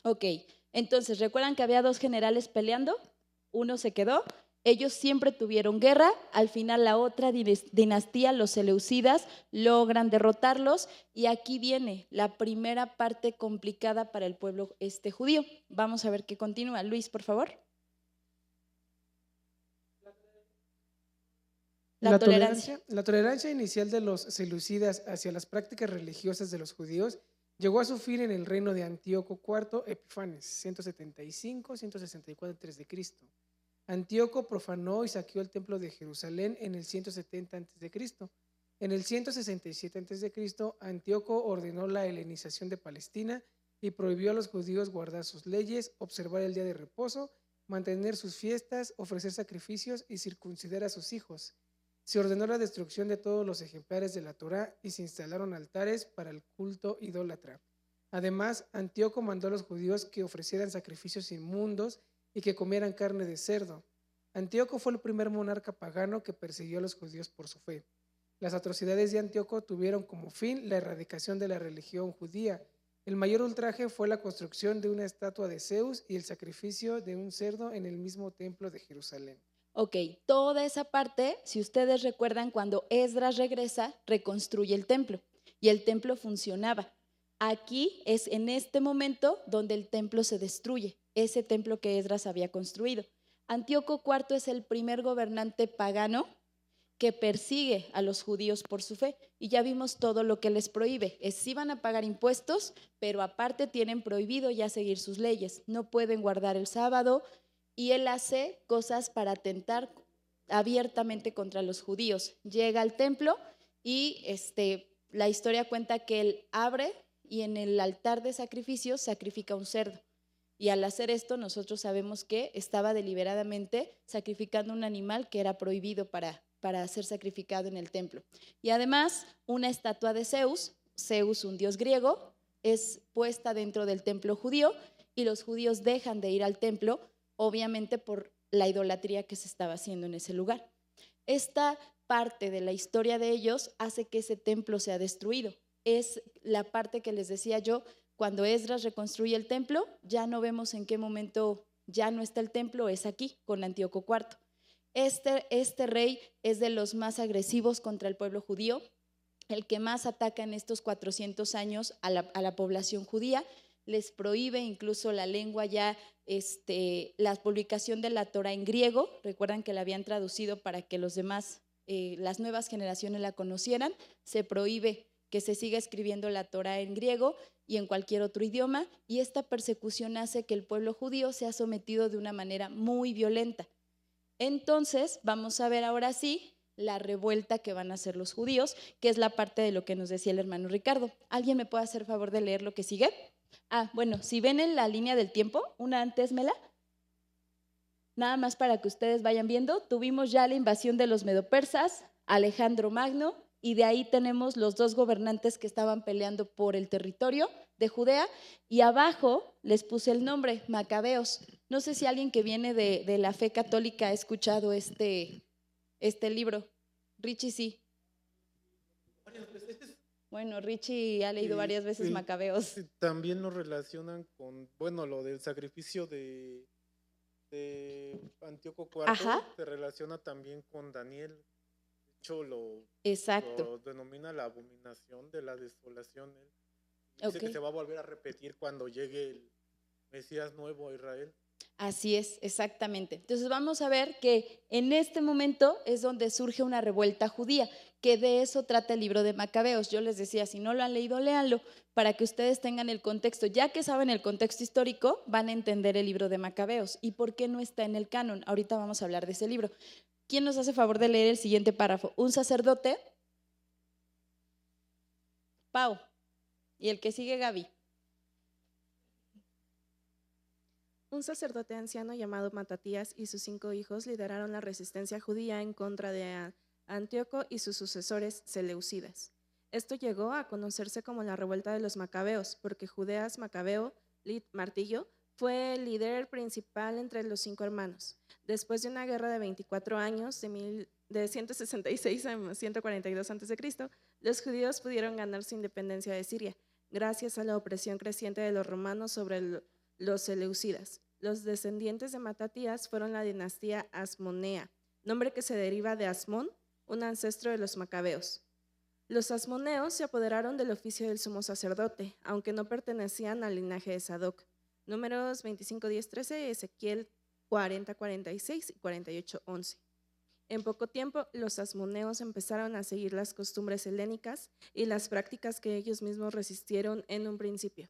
[SPEAKER 1] Ok, entonces, ¿recuerdan que había dos generales peleando? Uno se quedó, ellos siempre tuvieron guerra, al final la otra dinastía, los seleucidas, logran derrotarlos y aquí viene la primera parte complicada para el pueblo judío. Vamos a ver qué continúa. Luis, por favor. La
[SPEAKER 3] tolerancia inicial de los seleucidas hacia las prácticas religiosas de los judíos llegó a su fin en el reino de Antíoco IV Epifanes, 175-164 a.C. Antíoco profanó y saqueó el templo de Jerusalén en el 170 a.C. En el 167 a.C., Antíoco ordenó la helenización de Palestina y prohibió a los judíos guardar sus leyes, observar el día de reposo, mantener sus fiestas, ofrecer sacrificios y circuncidar a sus hijos. Se ordenó la destrucción de todos los ejemplares de la Torá y se instalaron altares para el culto idólatra. Además, Antíoco mandó a los judíos que ofrecieran sacrificios inmundos y que comieran carne de cerdo. Antíoco fue el primer monarca pagano que persiguió a los judíos por su fe. Las atrocidades de Antíoco tuvieron como fin la erradicación de la religión judía. El mayor ultraje fue la construcción de una estatua de Zeus y el sacrificio de un cerdo en el mismo templo de Jerusalén.
[SPEAKER 1] Ok, toda esa parte, si ustedes recuerdan, cuando Esdras regresa, reconstruye el templo y el templo funcionaba. Aquí es en este momento donde el templo se destruye, ese templo que Esdras había construido. Antíoco IV es el primer gobernante pagano que persigue a los judíos por su fe y ya vimos todo lo que les prohíbe. Sí van a pagar impuestos, pero aparte tienen prohibido ya seguir sus leyes. No pueden guardar el sábado, y él hace cosas para atentar abiertamente contra los judíos. Llega al templo y la historia cuenta que él abre y en el altar de sacrificios sacrifica un cerdo. Y al hacer esto nosotros sabemos que estaba deliberadamente sacrificando un animal que era prohibido para ser sacrificado en el templo. Y además una estatua de Zeus, un dios griego, es puesta dentro del templo judío y los judíos dejan de ir al templo, obviamente por la idolatría que se estaba haciendo en ese lugar. Esta parte de la historia de ellos hace que ese templo sea destruido. Es la parte que les decía yo, cuando Esdras reconstruye el templo, ya no vemos en qué momento ya no está el templo, es aquí, con Antíoco IV. Este rey es de los más agresivos contra el pueblo judío, el que más ataca en estos 400 años a la población judía, les prohíbe incluso la lengua ya, la publicación de la Torá en griego, recuerdan que la habían traducido para que los demás, las nuevas generaciones la conocieran, se prohíbe que se siga escribiendo la Torá en griego y en cualquier otro idioma, y esta persecución hace que el pueblo judío sea sometido de una manera muy violenta. Entonces, vamos a ver ahora sí la revuelta que van a hacer los judíos, que es la parte de lo que nos decía el hermano Ricardo. ¿Alguien me puede hacer favor de leer lo que sigue? Bueno, si ven en la línea del tiempo, una antes, Mela, nada más para que ustedes vayan viendo, tuvimos ya la invasión de los medopersas, Alejandro Magno, y de ahí tenemos los dos gobernantes que estaban peleando por el territorio de Judea, y abajo les puse el nombre, Macabeos. No sé si alguien que viene de la fe católica ha escuchado este libro. Richie sí. Bueno, Richie ha leído varias veces Macabeos.
[SPEAKER 4] También nos relacionan con, bueno, lo del sacrificio de Antíoco IV.
[SPEAKER 1] Ajá.
[SPEAKER 4] Se relaciona también con Daniel. De hecho, lo denomina la abominación de la desolación. Dice que se va a volver a repetir cuando llegue el Mesías nuevo a Israel.
[SPEAKER 1] Así es, exactamente. Entonces vamos a ver que en este momento es donde surge una revuelta judía, que de eso trata el libro de Macabeos. Yo les decía, si no lo han leído, léanlo, para que ustedes tengan el contexto. Ya que saben el contexto histórico, van a entender el libro de Macabeos y por qué no está en el canon. Ahorita vamos a hablar de ese libro. ¿Quién nos hace favor de leer el siguiente párrafo? Un sacerdote. Pau. Y el que sigue, Gaby.
[SPEAKER 6] Un sacerdote anciano llamado Matatías y sus 5 hijos lideraron la resistencia judía en contra de Antíoco y sus sucesores seleucidas. Esto llegó a conocerse como la revuelta de los Macabeos, porque Judeas Macabeo, Martillo, fue el líder principal entre los 5 hermanos. Después de una guerra de 24 años, de 166 a 142 a.C., los judíos pudieron ganar su independencia de Siria, gracias a la opresión creciente de los romanos sobre los seleucidas. Los descendientes de Matatías fueron la dinastía Asmonea, nombre que se deriva de Asmón, un ancestro de los Macabeos. Los asmoneos se apoderaron del oficio del sumo sacerdote, aunque no pertenecían al linaje de Sadoc. Números 25, 10, 13, Ezequiel 40, 46 y 48, 11. En poco tiempo, los asmoneos empezaron a seguir las costumbres helénicas y las prácticas que ellos mismos resistieron en un principio.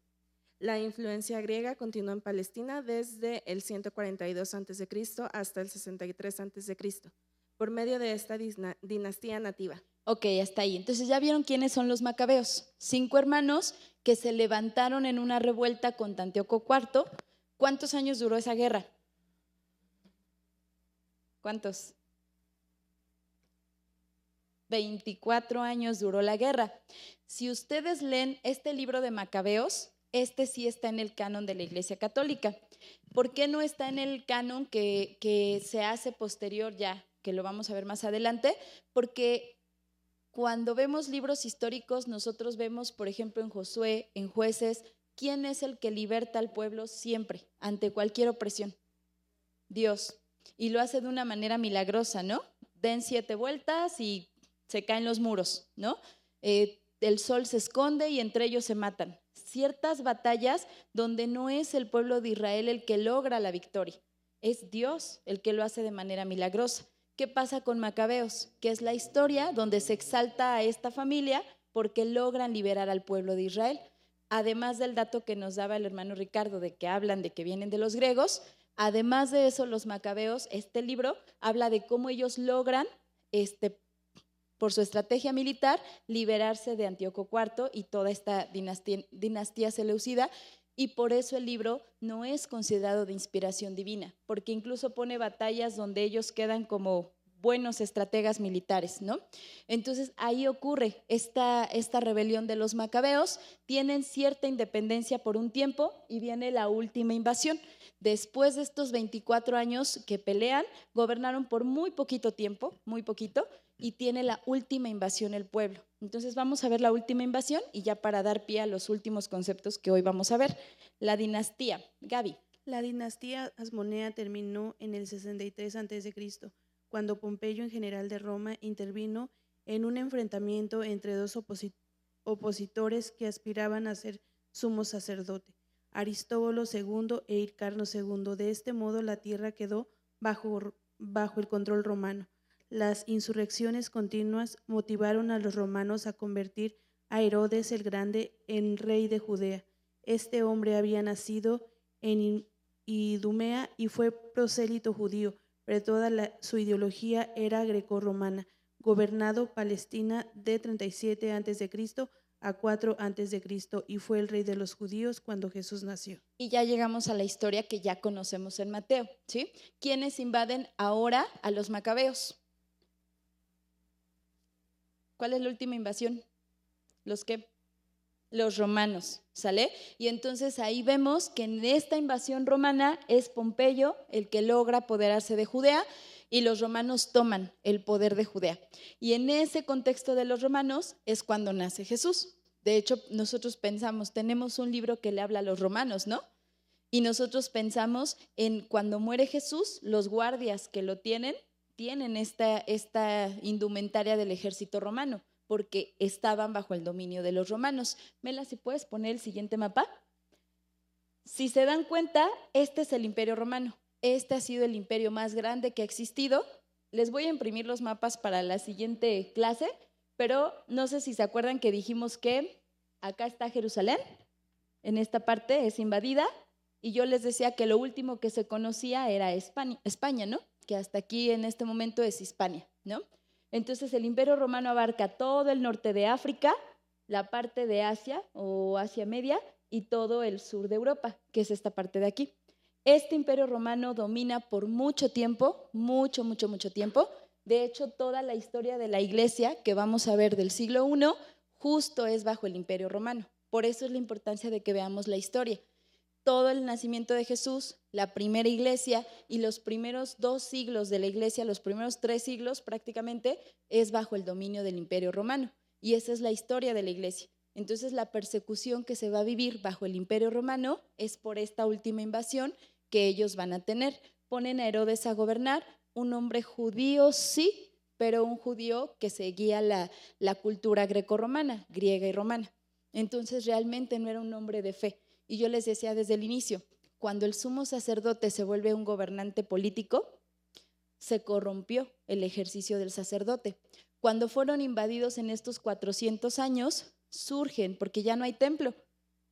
[SPEAKER 6] La influencia griega continuó en Palestina desde el 142 a.C. hasta el 63 a.C., por medio de esta dinastía nativa.
[SPEAKER 1] Ok, hasta ahí. Entonces ya vieron quiénes son los Macabeos. 5 hermanos que se levantaron en una revuelta contra Antíoco IV. ¿Cuántos años duró esa guerra? ¿Cuántos? 24 años duró la guerra. Si ustedes leen este libro de Macabeos, este sí está en el canon de la Iglesia Católica. ¿Por qué no está en el canon que se hace posterior ya, que lo vamos a ver más adelante? Porque cuando vemos libros históricos, nosotros vemos, por ejemplo, en Josué, en Jueces, ¿quién es el que liberta al pueblo siempre, ante cualquier opresión? Dios. Y lo hace de una manera milagrosa, ¿no? Den 7 vueltas y se caen los muros, ¿no? El sol se esconde y entre ellos se matan. Ciertas batallas donde no es el pueblo de Israel el que logra la victoria, es Dios el que lo hace de manera milagrosa. ¿Qué pasa con Macabeos? Que es la historia donde se exalta a esta familia porque logran liberar al pueblo de Israel. Además del dato que nos daba el hermano Ricardo de que hablan de que vienen de los griegos, además de eso, los Macabeos, este libro habla de cómo ellos logran, por su estrategia militar, liberarse de Antíoco IV y toda esta dinastía seleucida, y por eso el libro no es considerado de inspiración divina, porque incluso pone batallas donde ellos quedan como buenos estrategas militares, ¿no? Entonces ahí ocurre esta rebelión de los Macabeos, tienen cierta independencia por un tiempo y viene la última invasión. Después de estos 24 años que pelean, gobernaron por muy poquito tiempo, muy poquito, y tiene la última invasión el pueblo. Entonces vamos a ver la última invasión y ya para dar pie a los últimos conceptos que hoy vamos a ver. La dinastía. Gaby.
[SPEAKER 7] La dinastía Hasmonea terminó en el 63 a.C., cuando Pompeyo, en general de Roma, intervino en un enfrentamiento entre dos opositores que aspiraban a ser sumo sacerdote, Aristóbulo II e Hircano II. De este modo, la tierra quedó bajo el control romano. Las insurrecciones continuas motivaron a los romanos a convertir a Herodes el Grande en rey de Judea. Este hombre había nacido en Idumea y fue prosélito judío, pero toda su ideología era grecorromana. Gobernado Palestina de 37 a.C. a 4 a.C. y fue el rey de los judíos cuando Jesús nació.
[SPEAKER 1] Y ya llegamos a la historia que ya conocemos en Mateo, ¿sí? ¿Quiénes invaden ahora a los macabeos? ¿Cuál es la última invasión? ¿Los qué? Los romanos, ¿sale? Y entonces ahí vemos que en esta invasión romana es Pompeyo el que logra apoderarse de Judea y los romanos toman el poder de Judea. Y en ese contexto de los romanos es cuando nace Jesús. De hecho, nosotros pensamos, tenemos un libro que le habla a los romanos, ¿no? Y nosotros pensamos en cuando muere Jesús, los guardias que lo tienen esta indumentaria del ejército romano, porque estaban bajo el dominio de los romanos. Mela, si puedes poner el siguiente mapa. Si se dan cuenta, este es el Imperio Romano. Este ha sido el imperio más grande que ha existido. Les voy a imprimir los mapas para la siguiente clase, pero no sé si se acuerdan que dijimos que acá está Jerusalén, en esta parte es invadida, y yo les decía que lo último que se conocía era España, ¿no? Que hasta aquí en este momento es Hispania, ¿no? Entonces el Imperio Romano abarca todo el norte de África, la parte de Asia o Asia Media y todo el sur de Europa, que es esta parte de aquí. Este Imperio Romano domina por mucho tiempo, mucho tiempo. De hecho, toda la historia de la Iglesia que vamos a ver del siglo I justo es bajo el Imperio Romano. Por eso es la importancia de que veamos la historia. Todo el nacimiento de Jesús, la primera iglesia y los primeros 2 siglos de la iglesia, los primeros 3 siglos prácticamente, es bajo el dominio del Imperio Romano. Y esa es la historia de la iglesia. Entonces la persecución que se va a vivir bajo el Imperio Romano es por esta última invasión que ellos van a tener. Ponen a Herodes a gobernar, un hombre judío sí, pero un judío que seguía la cultura grecorromana, griega y romana. Entonces realmente no era un hombre de fe. Y yo les decía desde el inicio, cuando el sumo sacerdote se vuelve un gobernante político, se corrompió el ejercicio del sacerdote. Cuando fueron invadidos en estos 400 años, surgen, porque ya no hay templo.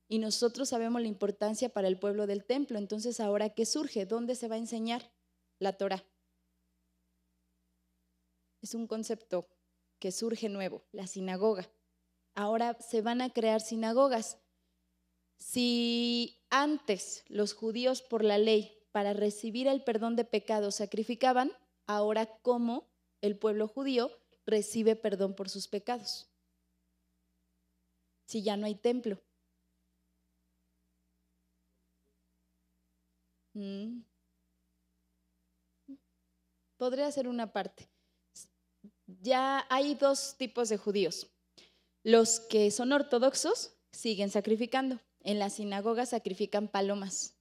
[SPEAKER 1] Y nosotros sabemos la importancia para el pueblo del templo. Entonces, ¿ahora qué surge? ¿Dónde se va a enseñar? La Torá. Es un concepto que surge nuevo, la sinagoga. Ahora se van a crear sinagogas. Si antes los judíos por la ley para recibir el perdón de pecados sacrificaban, ahora ¿cómo el pueblo judío recibe perdón por sus pecados? Si ya no hay templo. Podría ser una parte. Ya hay 2 tipos de judíos. Los que son ortodoxos siguen sacrificando. En la sinagoga sacrifican palomas,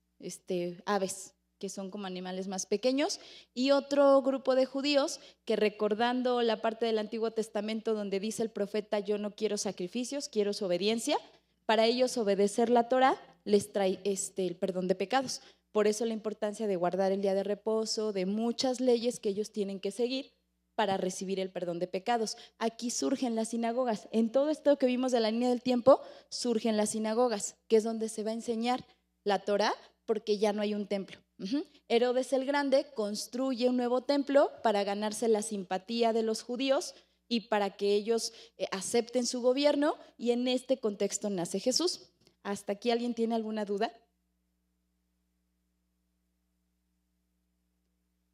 [SPEAKER 1] aves, que son como animales más pequeños, y otro grupo de judíos que, recordando la parte del Antiguo Testamento donde dice el profeta, yo no quiero sacrificios, quiero su obediencia, para ellos obedecer la Torá les trae el perdón de pecados. Por eso la importancia de guardar el día de reposo, de muchas leyes que ellos tienen que seguir para recibir el perdón de pecados. Aquí surgen las sinagogas. En todo esto que vimos de la línea del tiempo, surgen las sinagogas, que es donde se va a enseñar la Torá, porque ya no hay un templo. Herodes el Grande construye un nuevo templo para ganarse la simpatía de los judíos y para que ellos acepten su gobierno, y en este contexto nace Jesús. ¿Hasta aquí alguien tiene alguna duda?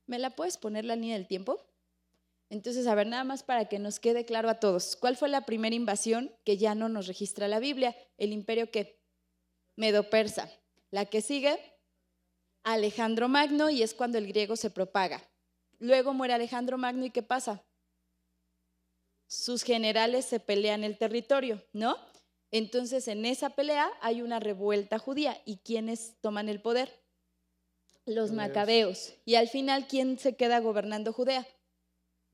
[SPEAKER 1] ¿Me la puedes poner la línea del tiempo? Entonces, a ver, nada más para que nos quede claro a todos. ¿Cuál fue la primera invasión que ya no nos registra la Biblia? ¿El imperio qué? Medo-Persa. La que sigue, Alejandro Magno, y es cuando el griego se propaga. Luego muere Alejandro Magno, ¿y qué pasa? sus generales se pelean el territorio, ¿no? Entonces, en esa pelea hay una revuelta judía. ¿Y quiénes toman el poder? Los macabeos. Y al final, ¿quién se queda gobernando Judea?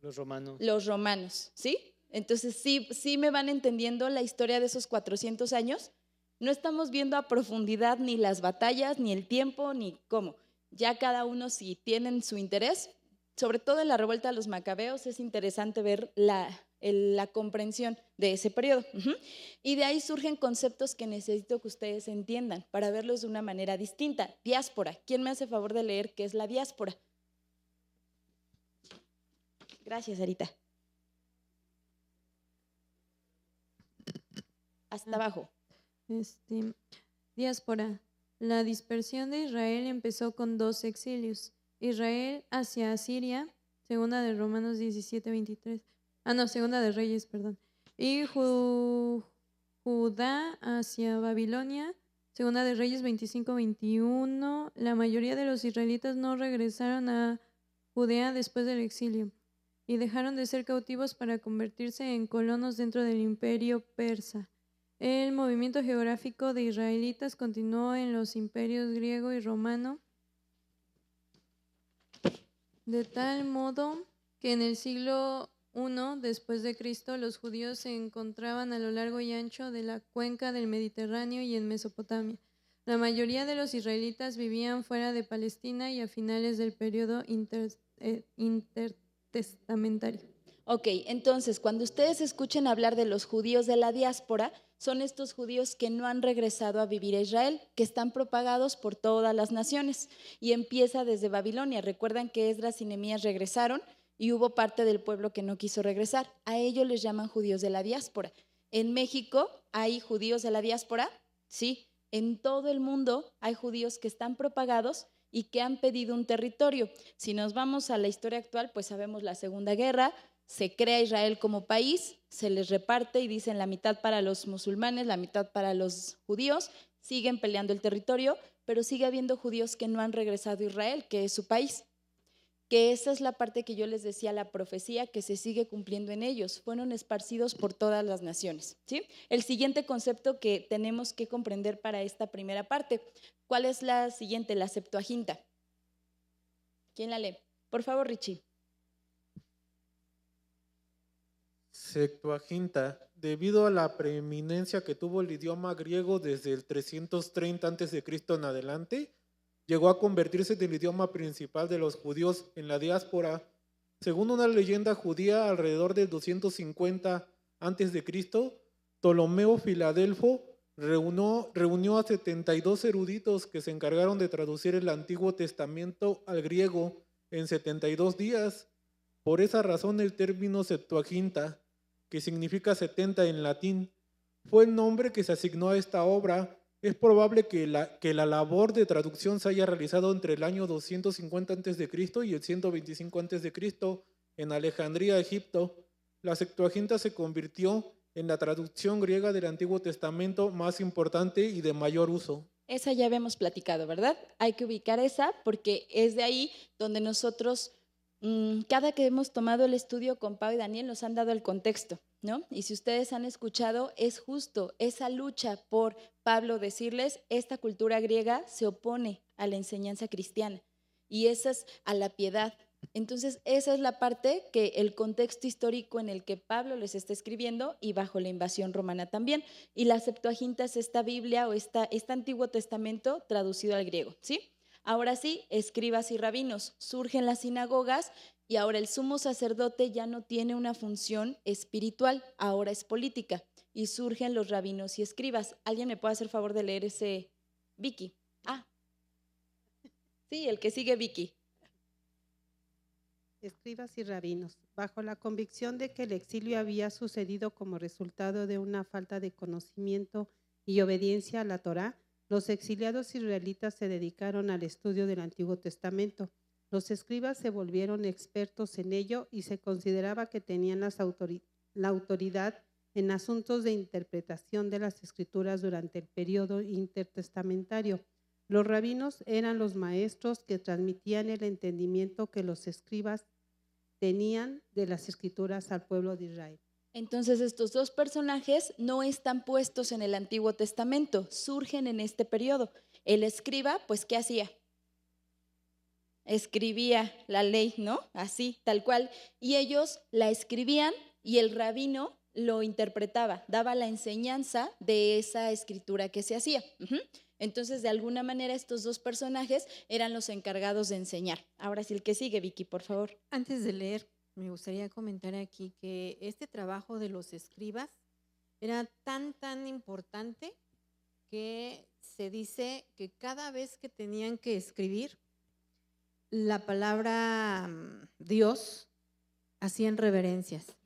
[SPEAKER 8] Los romanos.
[SPEAKER 1] Los romanos, ¿sí? Entonces, sí me van entendiendo la historia de esos 400 años. No estamos viendo a profundidad ni las batallas, ni el tiempo, ni cómo. Ya cada uno, si tienen su interés, sobre todo en la revuelta de los macabeos, es interesante ver la comprensión de ese periodo. Y de ahí surgen conceptos que necesito que ustedes entiendan para verlos de una manera distinta. Diáspora. ¿Quién me hace favor de leer qué es la diáspora? Gracias, Arita. Hasta abajo.
[SPEAKER 5] Diáspora. La dispersión de Israel empezó con 2 exilios. Israel hacia Asiria, segunda de Romanos 17:23. Segunda de Reyes, perdón. Y Judá hacia Babilonia, segunda de Reyes 25:21. La mayoría de los israelitas no regresaron a Judea después del exilio y dejaron de ser cautivos para convertirse en colonos dentro del imperio persa. El movimiento geográfico de israelitas continuó en los imperios griego y romano, de tal modo que en el siglo I después de Cristo los judíos se encontraban a lo largo y ancho de la cuenca del Mediterráneo y en Mesopotamia. La mayoría de los israelitas vivían fuera de Palestina y a finales del periodo intertestamentario.
[SPEAKER 1] Ok, entonces cuando ustedes escuchen hablar de los judíos de la diáspora, son estos judíos que no han regresado a vivir a Israel, que están propagados por todas las naciones y empieza desde Babilonia. Recuerdan que Esdras y Nehemías regresaron y hubo parte del pueblo que no quiso regresar. A ellos les llaman judíos de la diáspora. En México hay judíos de la diáspora, sí. En todo el mundo hay judíos que están propagados y que han pedido un territorio. Si nos vamos a la historia actual, pues sabemos la Segunda Guerra, se crea Israel como país, se les reparte y dicen la mitad para los musulmanes, la mitad para los judíos, siguen peleando el territorio, pero sigue habiendo judíos que no han regresado a Israel, que es su país. Que esa es la parte que yo les decía, la profecía que se sigue cumpliendo en ellos, fueron esparcidos por todas las naciones, ¿sí? El siguiente concepto que tenemos que comprender para esta primera parte, ¿cuál es la siguiente? La Septuaginta. ¿Quién la lee? Por favor, Richie.
[SPEAKER 4] Septuaginta, debido a la preeminencia que tuvo el idioma griego desde el 330 a.C. en adelante, llegó a convertirse en el idioma principal de los judíos en la diáspora. Según una leyenda judía, alrededor del 250 a.C., Ptolomeo Filadelfo reunió a 72 eruditos que se encargaron de traducir el Antiguo Testamento al griego en 72 días. Por esa razón el término Septuaginta, que significa 70 en latín, fue el nombre que se asignó a esta obra. Es probable que la labor de traducción se haya realizado entre el año 250 a.C. y el 125 a.C. en Alejandría, Egipto. La Septuaginta se convirtió en la traducción griega del Antiguo Testamento más importante y de mayor uso.
[SPEAKER 1] Esa ya habíamos platicado, ¿verdad? Hay que ubicar esa porque es de ahí donde nosotros, cada que hemos tomado el estudio con Pau y Daniel, nos han dado el contexto, ¿no? Y si ustedes han escuchado, es justo esa lucha por Pablo decirles, esta cultura griega se opone a la enseñanza cristiana y esa es a la piedad. Entonces, esa es la parte que el contexto histórico en el que Pablo les está escribiendo y bajo la invasión romana también. Y la Septuaginta es esta Biblia o este Antiguo Testamento traducido al griego, ¿sí? Ahora sí, escribas y rabinos, surgen las sinagogas y ahora el sumo sacerdote ya no tiene una función espiritual, ahora es política y surgen los rabinos y escribas. ¿Alguien me puede hacer favor de leer ese? Vicky. Sí, el que sigue, Vicky.
[SPEAKER 2] Escribas y rabinos, bajo la convicción de que el exilio había sucedido como resultado de una falta de conocimiento y obediencia a la Torá, los exiliados israelitas se dedicaron al estudio del Antiguo Testamento. Los escribas se volvieron expertos en ello y se consideraba que tenían la autoridad en asuntos de interpretación de las Escrituras durante el periodo intertestamentario. Los rabinos eran los maestros que transmitían el entendimiento que los escribas tenían de las Escrituras al pueblo de Israel.
[SPEAKER 1] Entonces estos dos personajes no están puestos en el Antiguo Testamento, surgen en este periodo. El escriba, pues, ¿qué hacía? Escribía la ley, ¿no? Así, tal cual. Y ellos la escribían y el rabino lo interpretaba, daba la enseñanza de esa escritura que se hacía. Entonces, de alguna manera, estos dos personajes eran los encargados de enseñar. Ahora sí, el que sigue, Vicky, por favor.
[SPEAKER 8] Antes de leer, me gustaría comentar aquí que este trabajo de los escribas era tan importante que se dice que cada vez que tenían que escribir la palabra Dios, hacían reverencias,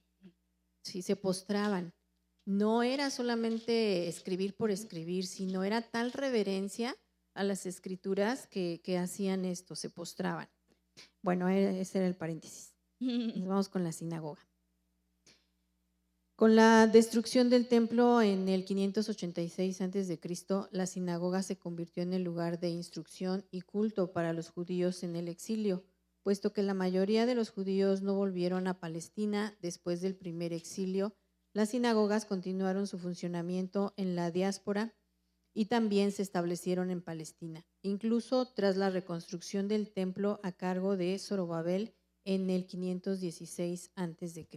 [SPEAKER 8] sí, se postraban. No era solamente escribir por escribir, sino era tal reverencia a las escrituras que hacían esto, se postraban. Bueno, ese era el paréntesis. Nos vamos con la sinagoga. Con la destrucción del templo en el 586 a.C., la sinagoga se convirtió en el lugar de instrucción y culto para los judíos en el exilio, puesto que la mayoría de los judíos no volvieron a Palestina después del primer exilio. Las sinagogas continuaron su funcionamiento en la diáspora y también se establecieron en Palestina, incluso tras la reconstrucción del templo a cargo de Zorobabel en el 516 a.C.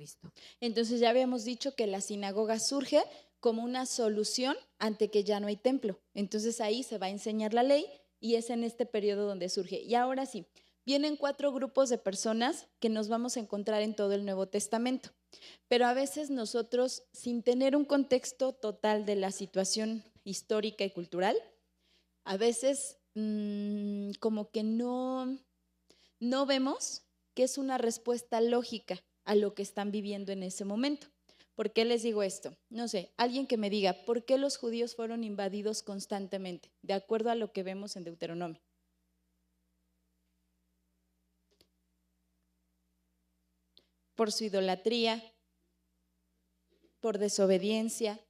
[SPEAKER 1] Entonces ya habíamos dicho que la sinagoga surge como una solución ante que ya no hay templo. Entonces ahí se va a enseñar la ley y es en este periodo donde surge. Y ahora sí, vienen 4 grupos de personas que nos vamos a encontrar en todo el Nuevo Testamento. Pero a veces nosotros, sin tener un contexto total de la situación histórica y cultural, a veces como que no vemos que es una respuesta lógica a lo que están viviendo en ese momento. ¿Por qué les digo esto? No sé, alguien que me diga, ¿por qué los judíos fueron invadidos constantemente? De acuerdo a lo que vemos en Deuteronomio. Por su idolatría, por desobediencia.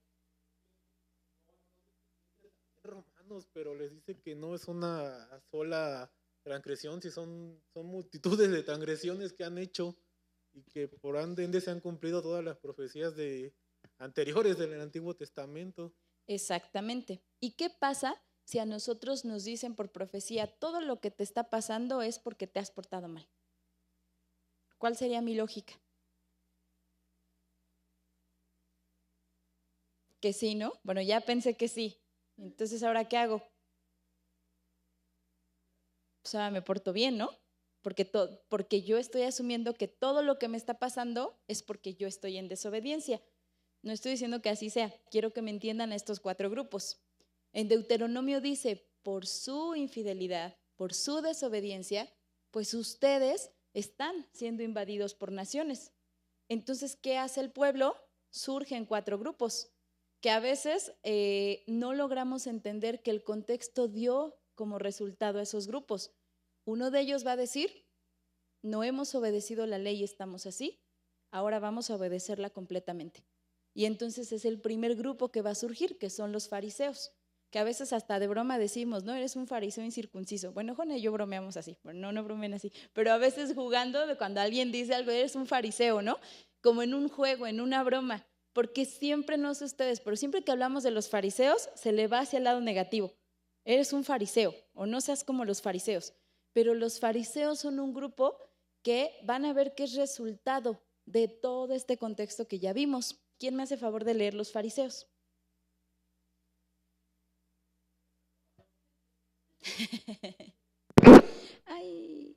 [SPEAKER 4] Romanos, pero les dice que no es una sola transgresión, si son multitudes de transgresiones que han hecho y que por ende se han cumplido todas las profecías anteriores del Antiguo Testamento.
[SPEAKER 1] Exactamente. ¿Y qué pasa si a nosotros nos dicen por profecía todo lo que te está pasando es porque te has portado mal? ¿Cuál sería mi lógica? Que sí, ¿no? Bueno, ya pensé que sí. Entonces, ¿ahora qué hago? Pues ahora me porto bien, ¿no? Porque yo estoy asumiendo que todo lo que me está pasando es porque yo estoy en desobediencia. No estoy diciendo que así sea. Quiero que me entiendan estos 4 grupos. En Deuteronomio dice, por su infidelidad, por su desobediencia, pues ustedes están siendo invadidos por naciones. Entonces, ¿qué hace el pueblo? Surgen 4 grupos, que a veces no logramos entender que el contexto dio como resultado a esos grupos. Uno de ellos va a decir, no hemos obedecido la ley y estamos así, ahora vamos a obedecerla completamente. Y entonces es el primer grupo que va a surgir, que son los fariseos, que a veces hasta de broma decimos, no, eres un fariseo incircunciso. Bueno, Jona y yo bromeamos así, bueno, no bromen así, pero a veces jugando, cuando alguien dice algo, eres un fariseo, ¿no? Como en un juego, en una broma, porque siempre, no sé ustedes, pero siempre que hablamos de los fariseos, se le va hacia el lado negativo. Eres un fariseo, o no seas como los fariseos. Pero los fariseos son un grupo que van a ver qué es resultado de todo este contexto que ya vimos. ¿Quién me hace favor de leer los fariseos? Ay.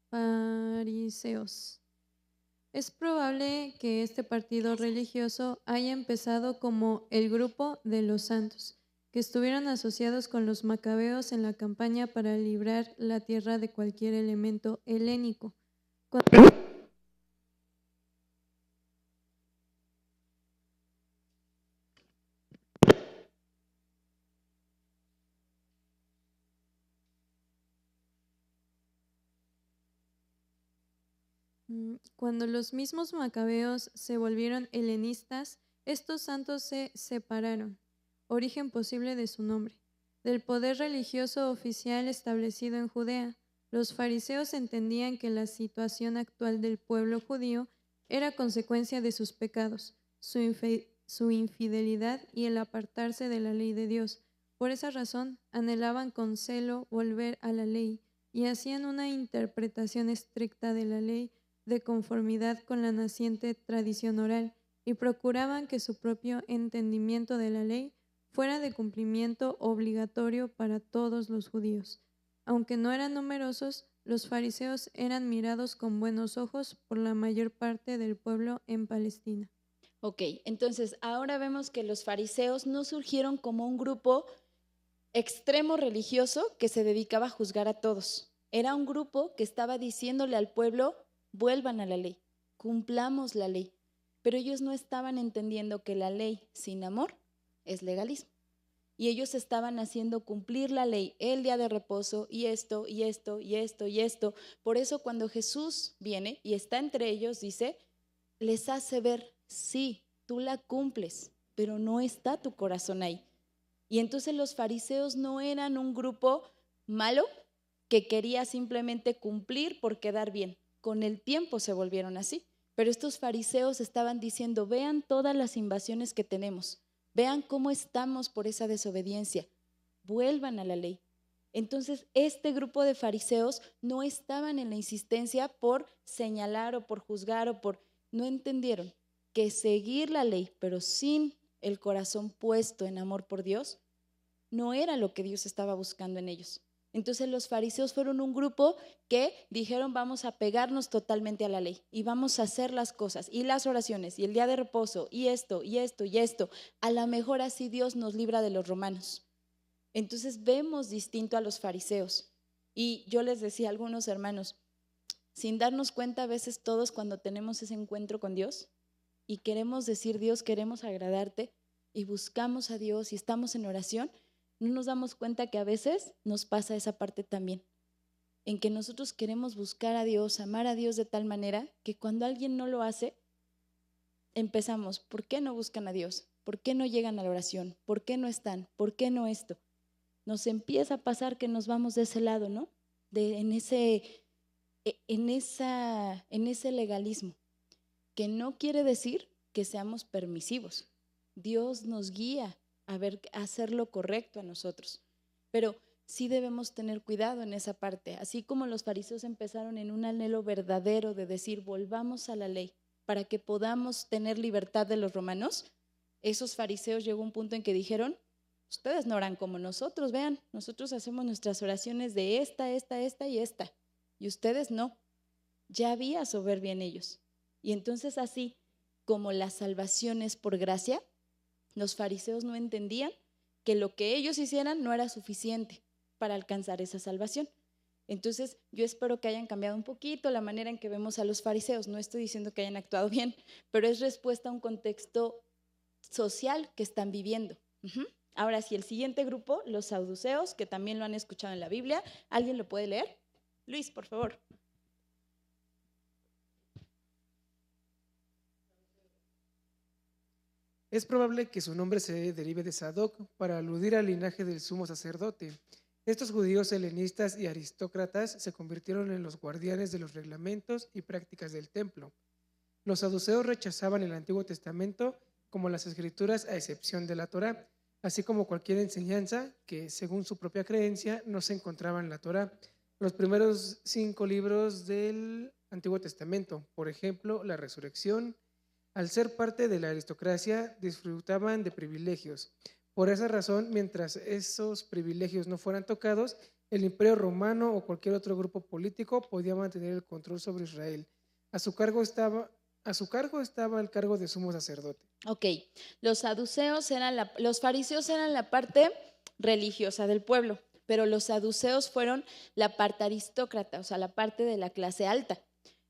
[SPEAKER 5] Fariseos. Es probable que este partido religioso haya empezado como el grupo de los santos, que estuvieron asociados con los macabeos en la campaña para librar la tierra de cualquier elemento helénico. Cuando los mismos macabeos se volvieron helenistas, estos santos se separaron, origen posible de su nombre, del poder religioso oficial establecido en Judea. Los fariseos entendían que la situación actual del pueblo judío era consecuencia de sus pecados, su infidelidad y el apartarse de la ley de Dios. Por esa razón, anhelaban con celo volver a la ley y hacían una interpretación estricta de la ley de conformidad con la naciente tradición oral y procuraban que su propio entendimiento de la ley fuera de cumplimiento obligatorio para todos los judíos. Aunque no eran numerosos, los fariseos eran mirados con buenos ojos por la mayor parte del pueblo en Palestina.
[SPEAKER 1] Ok, entonces ahora vemos que los fariseos no surgieron como un grupo extremo religioso que se dedicaba a juzgar a todos. Era un grupo que estaba diciéndole al pueblo, vuelvan a la ley, cumplamos la ley. Pero ellos no estaban entendiendo que la ley sin amor es legalismo. Y ellos estaban haciendo cumplir la ley, el día de reposo y esto, y esto, y esto, y esto. Por eso cuando Jesús viene y está entre ellos, dice, les hace ver, sí, tú la cumples, pero no está tu corazón ahí. Y entonces los fariseos no eran un grupo malo que quería simplemente cumplir por quedar bien. Con el tiempo se volvieron así. Pero estos fariseos estaban diciendo, vean todas las invasiones que tenemos, vean cómo estamos por esa desobediencia, vuelvan a la ley. Entonces, este grupo de fariseos no estaban en la insistencia por señalar o por juzgar o por... No entendieron que seguir la ley, pero sin el corazón puesto en amor por Dios, no era lo que Dios estaba buscando en ellos. Entonces los fariseos fueron un grupo que dijeron vamos a pegarnos totalmente a la ley y vamos a hacer las cosas y las oraciones y el día de reposo y esto y esto y esto. A lo mejor así Dios nos libra de los romanos. Entonces vemos distinto a los fariseos. Y yo les decía a algunos hermanos, sin darnos cuenta a veces todos cuando tenemos ese encuentro con Dios y queremos decir Dios, queremos agradarte y buscamos a Dios y estamos en oración, no nos damos cuenta que a veces nos pasa esa parte también, en que nosotros queremos buscar a Dios, amar a Dios de tal manera que cuando alguien no lo hace, empezamos, ¿por qué no buscan a Dios? ¿Por qué no llegan a la oración? ¿Por qué no están? ¿Por qué no esto? Nos empieza a pasar que nos vamos de ese lado, ¿no? En ese legalismo, que no quiere decir que seamos permisivos. Dios nos guía a hacer lo correcto a nosotros, pero sí debemos tener cuidado en esa parte, así como los fariseos empezaron en un anhelo verdadero de decir volvamos a la ley para que podamos tener libertad de los romanos. Esos fariseos llegó un punto en que dijeron, ustedes no oran como nosotros, vean, nosotros hacemos nuestras oraciones de esta y esta, y ustedes no. Ya había soberbia en ellos. Y entonces así como la salvación es por gracia, los fariseos no entendían que lo que ellos hicieran no era suficiente para alcanzar esa salvación. Entonces yo espero que hayan cambiado un poquito la manera en que vemos a los fariseos. No estoy diciendo que hayan actuado bien, pero es respuesta a un contexto social que están viviendo. Ahora sí, el siguiente grupo, los saduceos, que también lo han escuchado en la Biblia. ¿Alguien lo puede leer? Luis, por favor.
[SPEAKER 3] Es probable que su nombre se derive de Sadoc para aludir al linaje del sumo sacerdote. Estos judíos helenistas y aristócratas se convirtieron en los guardianes de los reglamentos y prácticas del templo. Los saduceos rechazaban el Antiguo Testamento como las Escrituras a excepción de la Torá, así como cualquier enseñanza que, según su propia creencia, no se encontraba en la Torá. Los primeros 5 libros del Antiguo Testamento, por ejemplo, la resurrección, al ser parte de la aristocracia, disfrutaban de privilegios. Por esa razón, mientras esos privilegios no fueran tocados, el Imperio Romano o cualquier otro grupo político podía mantener el control sobre Israel. A su cargo estaba el cargo de sumo sacerdote.
[SPEAKER 1] Ok, los fariseos eran la parte religiosa del pueblo, pero los saduceos fueron la parte aristócrata, o sea, la parte de la clase alta.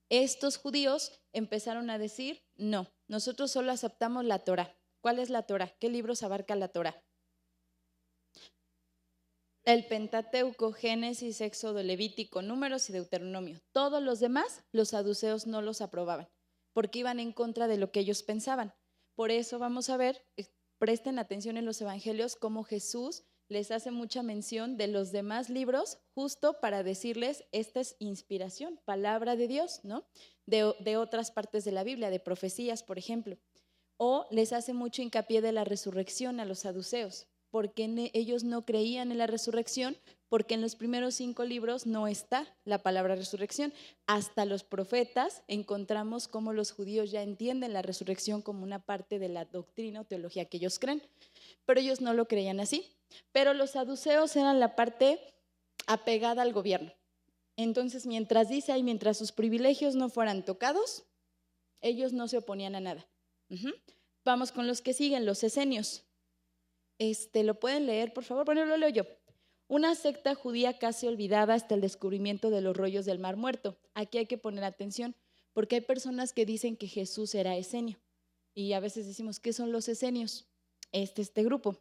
[SPEAKER 1] Estos judíos empezaron a decir, no, nosotros solo aceptamos la Torá. ¿Cuál es la Torá? ¿Qué libros abarca la Torá? El Pentateuco, Génesis, Éxodo, Levítico, Números y Deuteronomio. Todos los demás, los saduceos no los aprobaban, porque iban en contra de lo que ellos pensaban. Por eso vamos a ver, presten atención en los evangelios, cómo Jesús les hace mucha mención de los demás libros justo para decirles, esta es inspiración, palabra de Dios, ¿no? De otras partes de la Biblia, de profecías, por ejemplo. O les hace mucho hincapié de la resurrección a los saduceos, porque ellos no creían en la resurrección, porque en los primeros 5 libros no está la palabra resurrección. Hasta los profetas encontramos cómo los judíos ya entienden la resurrección como una parte de la doctrina o teología que ellos creen, pero ellos no lo creían así. Pero los saduceos eran la parte apegada al gobierno. Entonces, mientras dice ahí, mientras sus privilegios no fueran tocados, ellos no se oponían a nada. Vamos con los que siguen, los esenios. ¿Lo pueden leer, por favor? Bueno, lo leo yo. Una secta judía casi olvidada hasta el descubrimiento de los rollos del Mar Muerto. Aquí hay que poner atención, porque hay personas que dicen que Jesús era esenio. Y a veces decimos, ¿qué son los esenios? Este grupo.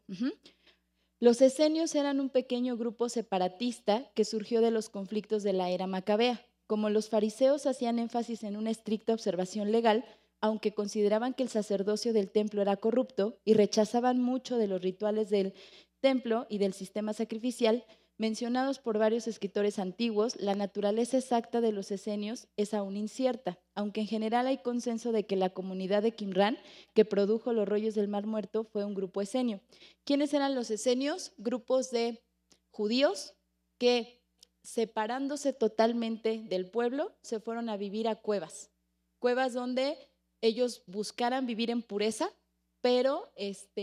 [SPEAKER 1] Los esenios eran un pequeño grupo separatista que surgió de los conflictos de la era macabea. Como los fariseos hacían énfasis en una estricta observación legal, aunque consideraban que el sacerdocio del templo era corrupto y rechazaban mucho de los rituales del templo y del sistema sacrificial, mencionados por varios escritores antiguos, la naturaleza exacta de los esenios es aún incierta, aunque en general hay consenso de que la comunidad de Qumran, que produjo los rollos del Mar Muerto, fue un grupo esenio. ¿Quiénes eran los esenios? Grupos de judíos que, separándose totalmente del pueblo, se fueron a vivir a cuevas donde ellos buscaran vivir en pureza, pero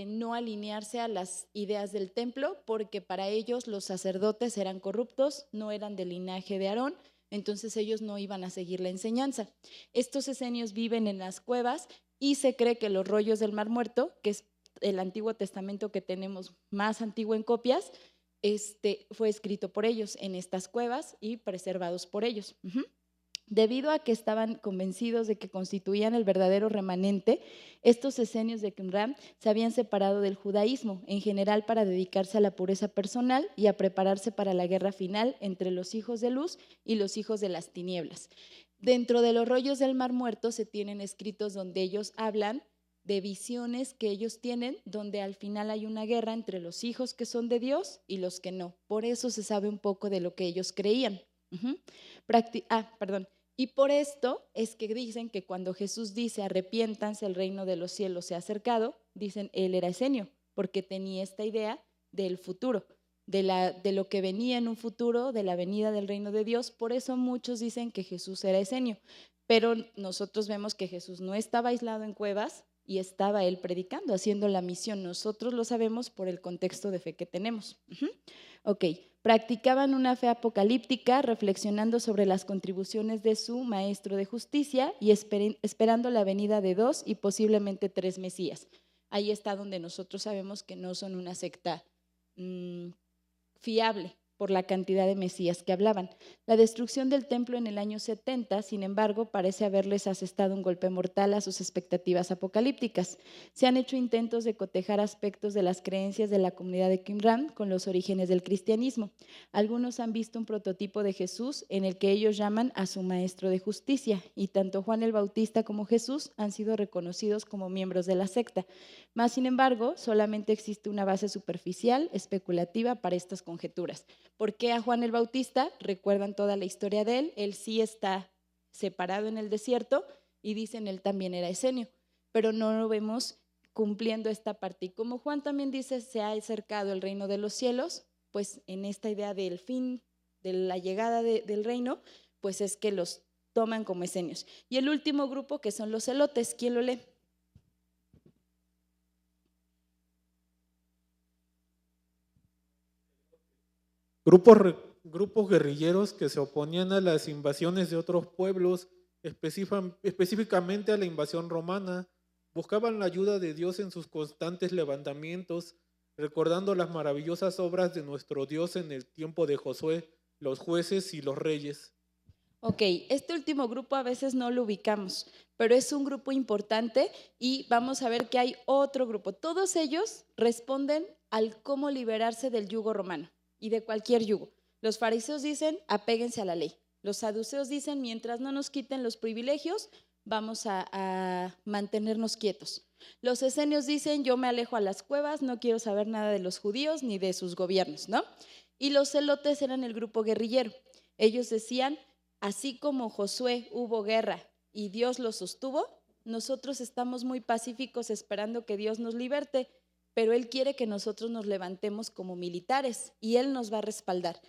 [SPEAKER 1] no alinearse a las ideas del templo, porque para ellos los sacerdotes eran corruptos, no eran del linaje de Aarón, entonces ellos no iban a seguir la enseñanza. Estos esenios viven en las cuevas y se cree que los rollos del Mar Muerto, que es el Antiguo Testamento que tenemos más antiguo en copias, fue escrito por ellos en estas cuevas y preservados por ellos. Debido a que estaban convencidos de que constituían el verdadero remanente, estos esenios de Qumran se habían separado del judaísmo, en general para dedicarse a la pureza personal y a prepararse para la guerra final entre los hijos de luz y los hijos de las tinieblas. Dentro de los rollos del Mar Muerto se tienen escritos donde ellos hablan de visiones que ellos tienen, donde al final hay una guerra entre los hijos que son de Dios y los que no. Por eso se sabe un poco de lo que ellos creían. Y por esto es que dicen que cuando Jesús dice arrepiéntanse, el reino de los cielos se ha acercado, dicen él era esenio, porque tenía esta idea del futuro, de lo que venía en un futuro, de la venida del reino de Dios. Por eso muchos dicen que Jesús era esenio, pero nosotros vemos que Jesús no estaba aislado en cuevas y estaba él predicando, haciendo la misión. Nosotros lo sabemos por el contexto de fe que tenemos. Practicaban una fe apocalíptica, reflexionando sobre las contribuciones de su maestro de justicia y esperando la venida de 2 y posiblemente 3 Mesías. Ahí está donde nosotros sabemos que no son una secta fiable por la cantidad de Mesías que hablaban. La destrucción del templo en el año 70, sin embargo, parece haberles asestado un golpe mortal a sus expectativas apocalípticas. Se han hecho intentos de cotejar aspectos de las creencias de la comunidad de Qumran con los orígenes del cristianismo. Algunos han visto un prototipo de Jesús en el que ellos llaman a su maestro de justicia, y tanto Juan el Bautista como Jesús han sido reconocidos como miembros de la secta. Mas, sin embargo, solamente existe una base superficial, especulativa para estas conjeturas. ¿Por qué a Juan el Bautista? Recuerdan toda la historia de él. Él sí está separado en el desierto y dicen él también era esenio, pero no lo vemos cumpliendo esta parte. Y como Juan también dice, se ha acercado el reino de los cielos, pues en esta idea del fin, de la llegada del reino, pues es que los toman como esenios. Y el último grupo, que son los celotes, ¿quién lo lee?
[SPEAKER 4] Grupos guerrilleros que se oponían a las invasiones de otros pueblos, específicamente a la invasión romana, buscaban la ayuda de Dios en sus constantes levantamientos, recordando las maravillosas obras de nuestro Dios en el tiempo de Josué, los jueces y los reyes.
[SPEAKER 1] Este último grupo a veces no lo ubicamos, pero es un grupo importante y vamos a ver que hay otro grupo. Todos ellos responden al cómo liberarse del yugo romano y de cualquier yugo. Los fariseos dicen, apéguense a la ley. Los saduceos dicen, mientras no nos quiten los privilegios, vamos a mantenernos quietos. Los esenios dicen, yo me alejo a las cuevas, no quiero saber nada de los judíos ni de sus gobiernos, ¿no? Y los celotes eran el grupo guerrillero. Ellos decían, así como Josué hubo guerra y Dios lo sostuvo, nosotros estamos muy pacíficos esperando que Dios nos liberte, pero Él quiere que nosotros nos levantemos como militares y Él nos va a respaldar.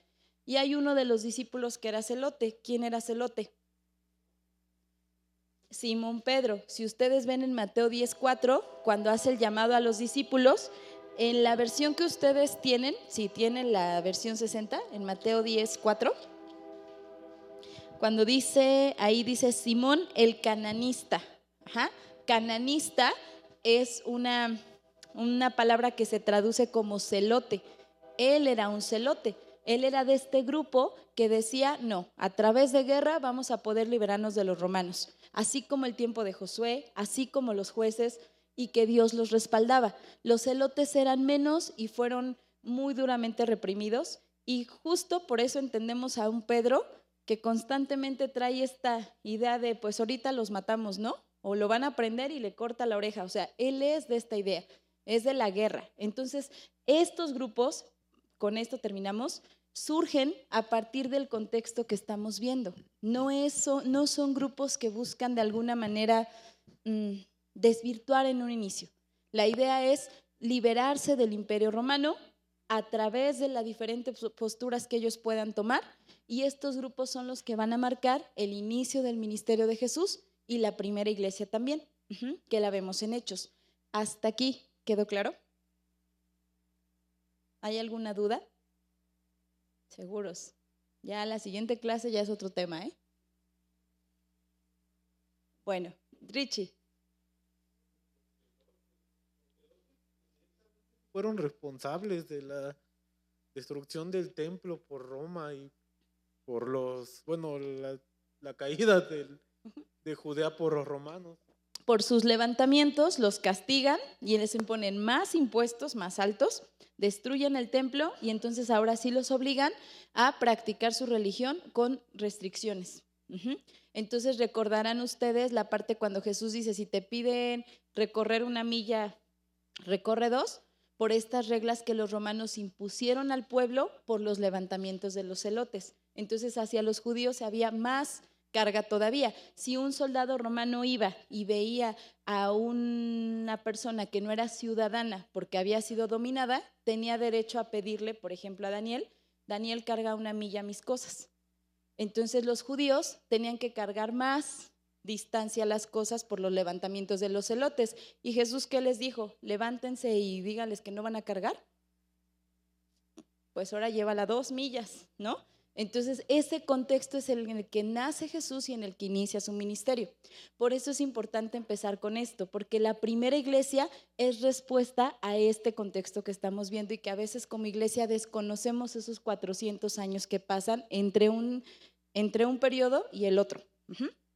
[SPEAKER 1] Y hay uno de los discípulos que era celote. ¿Quién era celote? Simón Pedro. Si ustedes ven en Mateo 10:4, cuando hace el llamado a los discípulos, en la versión que ustedes tienen, si tienen la versión 60, en Mateo 10:4, cuando dice, ahí dice Simón el cananista. Cananista es una palabra que se traduce como celote. Él era un celote. Él era de este grupo que decía, no, a través de guerra vamos a poder liberarnos de los romanos, así como el tiempo de Josué, así como los jueces, y que Dios los respaldaba. Los celotes eran menos y fueron muy duramente reprimidos, y justo por eso entendemos a un Pedro que constantemente trae esta idea de, pues ahorita los matamos, ¿no? O lo van a prender y le corta la oreja. O sea, él es de esta idea, es de la guerra. Entonces, estos grupos, con esto terminamos, surgen a partir del contexto que estamos viendo. No son grupos que buscan de alguna manera desvirtuar en un inicio. La idea es liberarse del Imperio Romano a través de las diferentes posturas que ellos puedan tomar, y estos grupos son los que van a marcar el inicio del ministerio de Jesús y la primera iglesia también, que la vemos en Hechos. ¿Hasta aquí quedó claro? ¿Hay alguna duda? Seguros. Ya la siguiente clase ya es otro tema, ¿eh? Bueno, Richie.
[SPEAKER 4] Fueron responsables de la destrucción del templo por Roma y por la caída de Judea por los romanos.
[SPEAKER 1] Por sus levantamientos los castigan y les imponen más impuestos, más altos, destruyen el templo y entonces ahora sí los obligan a practicar su religión con restricciones. Entonces recordarán ustedes la parte cuando Jesús dice, si te piden recorrer 1 milla, recorre 2, por estas reglas que los romanos impusieron al pueblo por los levantamientos de los celotes. Entonces hacia los judíos había más carga todavía. Si un soldado romano iba y veía a una persona que no era ciudadana porque había sido dominada, tenía derecho a pedirle, por ejemplo, a Daniel, Daniel, carga 1 milla mis cosas. Entonces los judíos tenían que cargar más distancia las cosas por los levantamientos de los celotes. ¿Y Jesús qué les dijo? Levántense y díganles que no van a cargar. Pues ahora llévala 2 millas, ¿no? Entonces, ese contexto es en el que nace Jesús y en el que inicia su ministerio. Por eso es importante empezar con esto, porque la primera iglesia es respuesta a este contexto que estamos viendo y que a veces como iglesia desconocemos esos 400 años que pasan entre un periodo y el otro.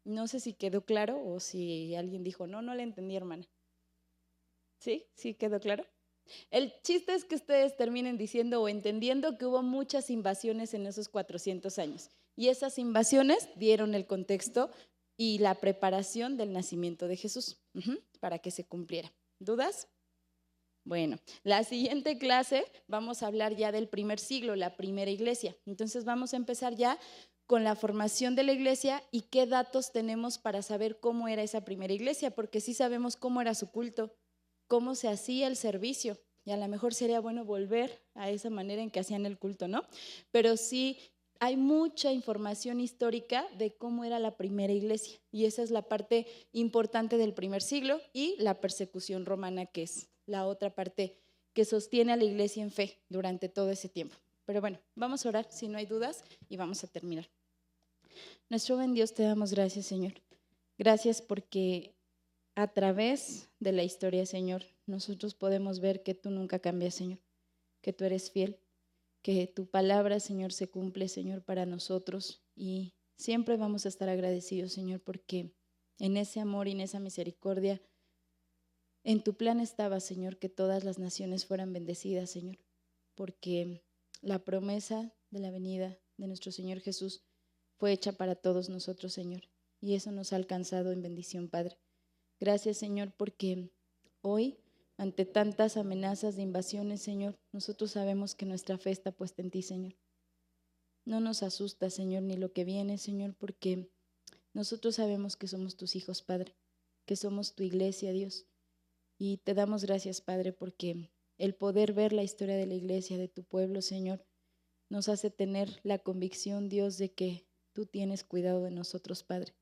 [SPEAKER 1] No sé si quedó claro o si alguien dijo, no le entendí, hermana. ¿Sí? ¿Sí quedó claro? El chiste es que ustedes terminen diciendo o entendiendo que hubo muchas invasiones en esos 400 años y esas invasiones dieron el contexto y la preparación del nacimiento de Jesús para que se cumpliera. ¿Dudas? Bueno, la siguiente clase vamos a hablar ya del primer siglo, la primera iglesia. Entonces vamos a empezar ya con la formación de la iglesia y qué datos tenemos para saber cómo era esa primera iglesia, porque sí sabemos cómo era su culto, cómo se hacía el servicio, y a lo mejor sería bueno volver a esa manera en que hacían el culto, ¿no? Pero sí hay mucha información histórica de cómo era la primera iglesia, y esa es la parte importante del primer siglo y la persecución romana, que es la otra parte que sostiene a la iglesia en fe durante todo ese tiempo. Pero bueno, vamos a orar si no hay dudas y vamos a terminar. Nuestro buen Dios, te damos gracias, Señor. Gracias porque a través de la historia, Señor, nosotros podemos ver que tú nunca cambias, Señor, que tú eres fiel, que tu palabra, Señor, se cumple, Señor, para nosotros, y siempre vamos a estar agradecidos, Señor, porque en ese amor y en esa misericordia, en tu plan estaba, Señor, que todas las naciones fueran bendecidas, Señor, porque la promesa de la venida de nuestro Señor Jesús fue hecha para todos nosotros, Señor. y eso nos ha alcanzado en bendición, Padre. Gracias, Señor, porque hoy, ante tantas amenazas de invasiones, Señor, nosotros sabemos que nuestra fe está puesta en ti, Señor. No nos asusta, Señor, ni lo que viene, Señor, porque nosotros sabemos que somos tus hijos, Padre, que somos tu iglesia, Dios. Y te damos gracias, Padre, porque el poder ver la historia de la iglesia, de tu pueblo, Señor, nos hace tener la convicción, Dios, de que tú tienes cuidado de nosotros, Padre.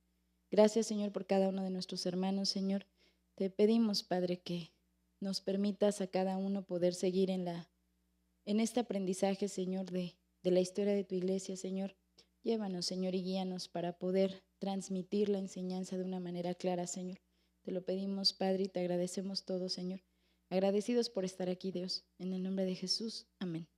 [SPEAKER 1] Gracias, Señor, por cada uno de nuestros hermanos, Señor. Te pedimos, Padre, que nos permitas a cada uno poder seguir en este aprendizaje, Señor, de la historia de tu iglesia, Señor. Llévanos, Señor, y guíanos para poder transmitir la enseñanza de una manera clara, Señor. Te lo pedimos, Padre, y te agradecemos todo, Señor. Agradecidos por estar aquí, Dios. En el nombre de Jesús. Amén.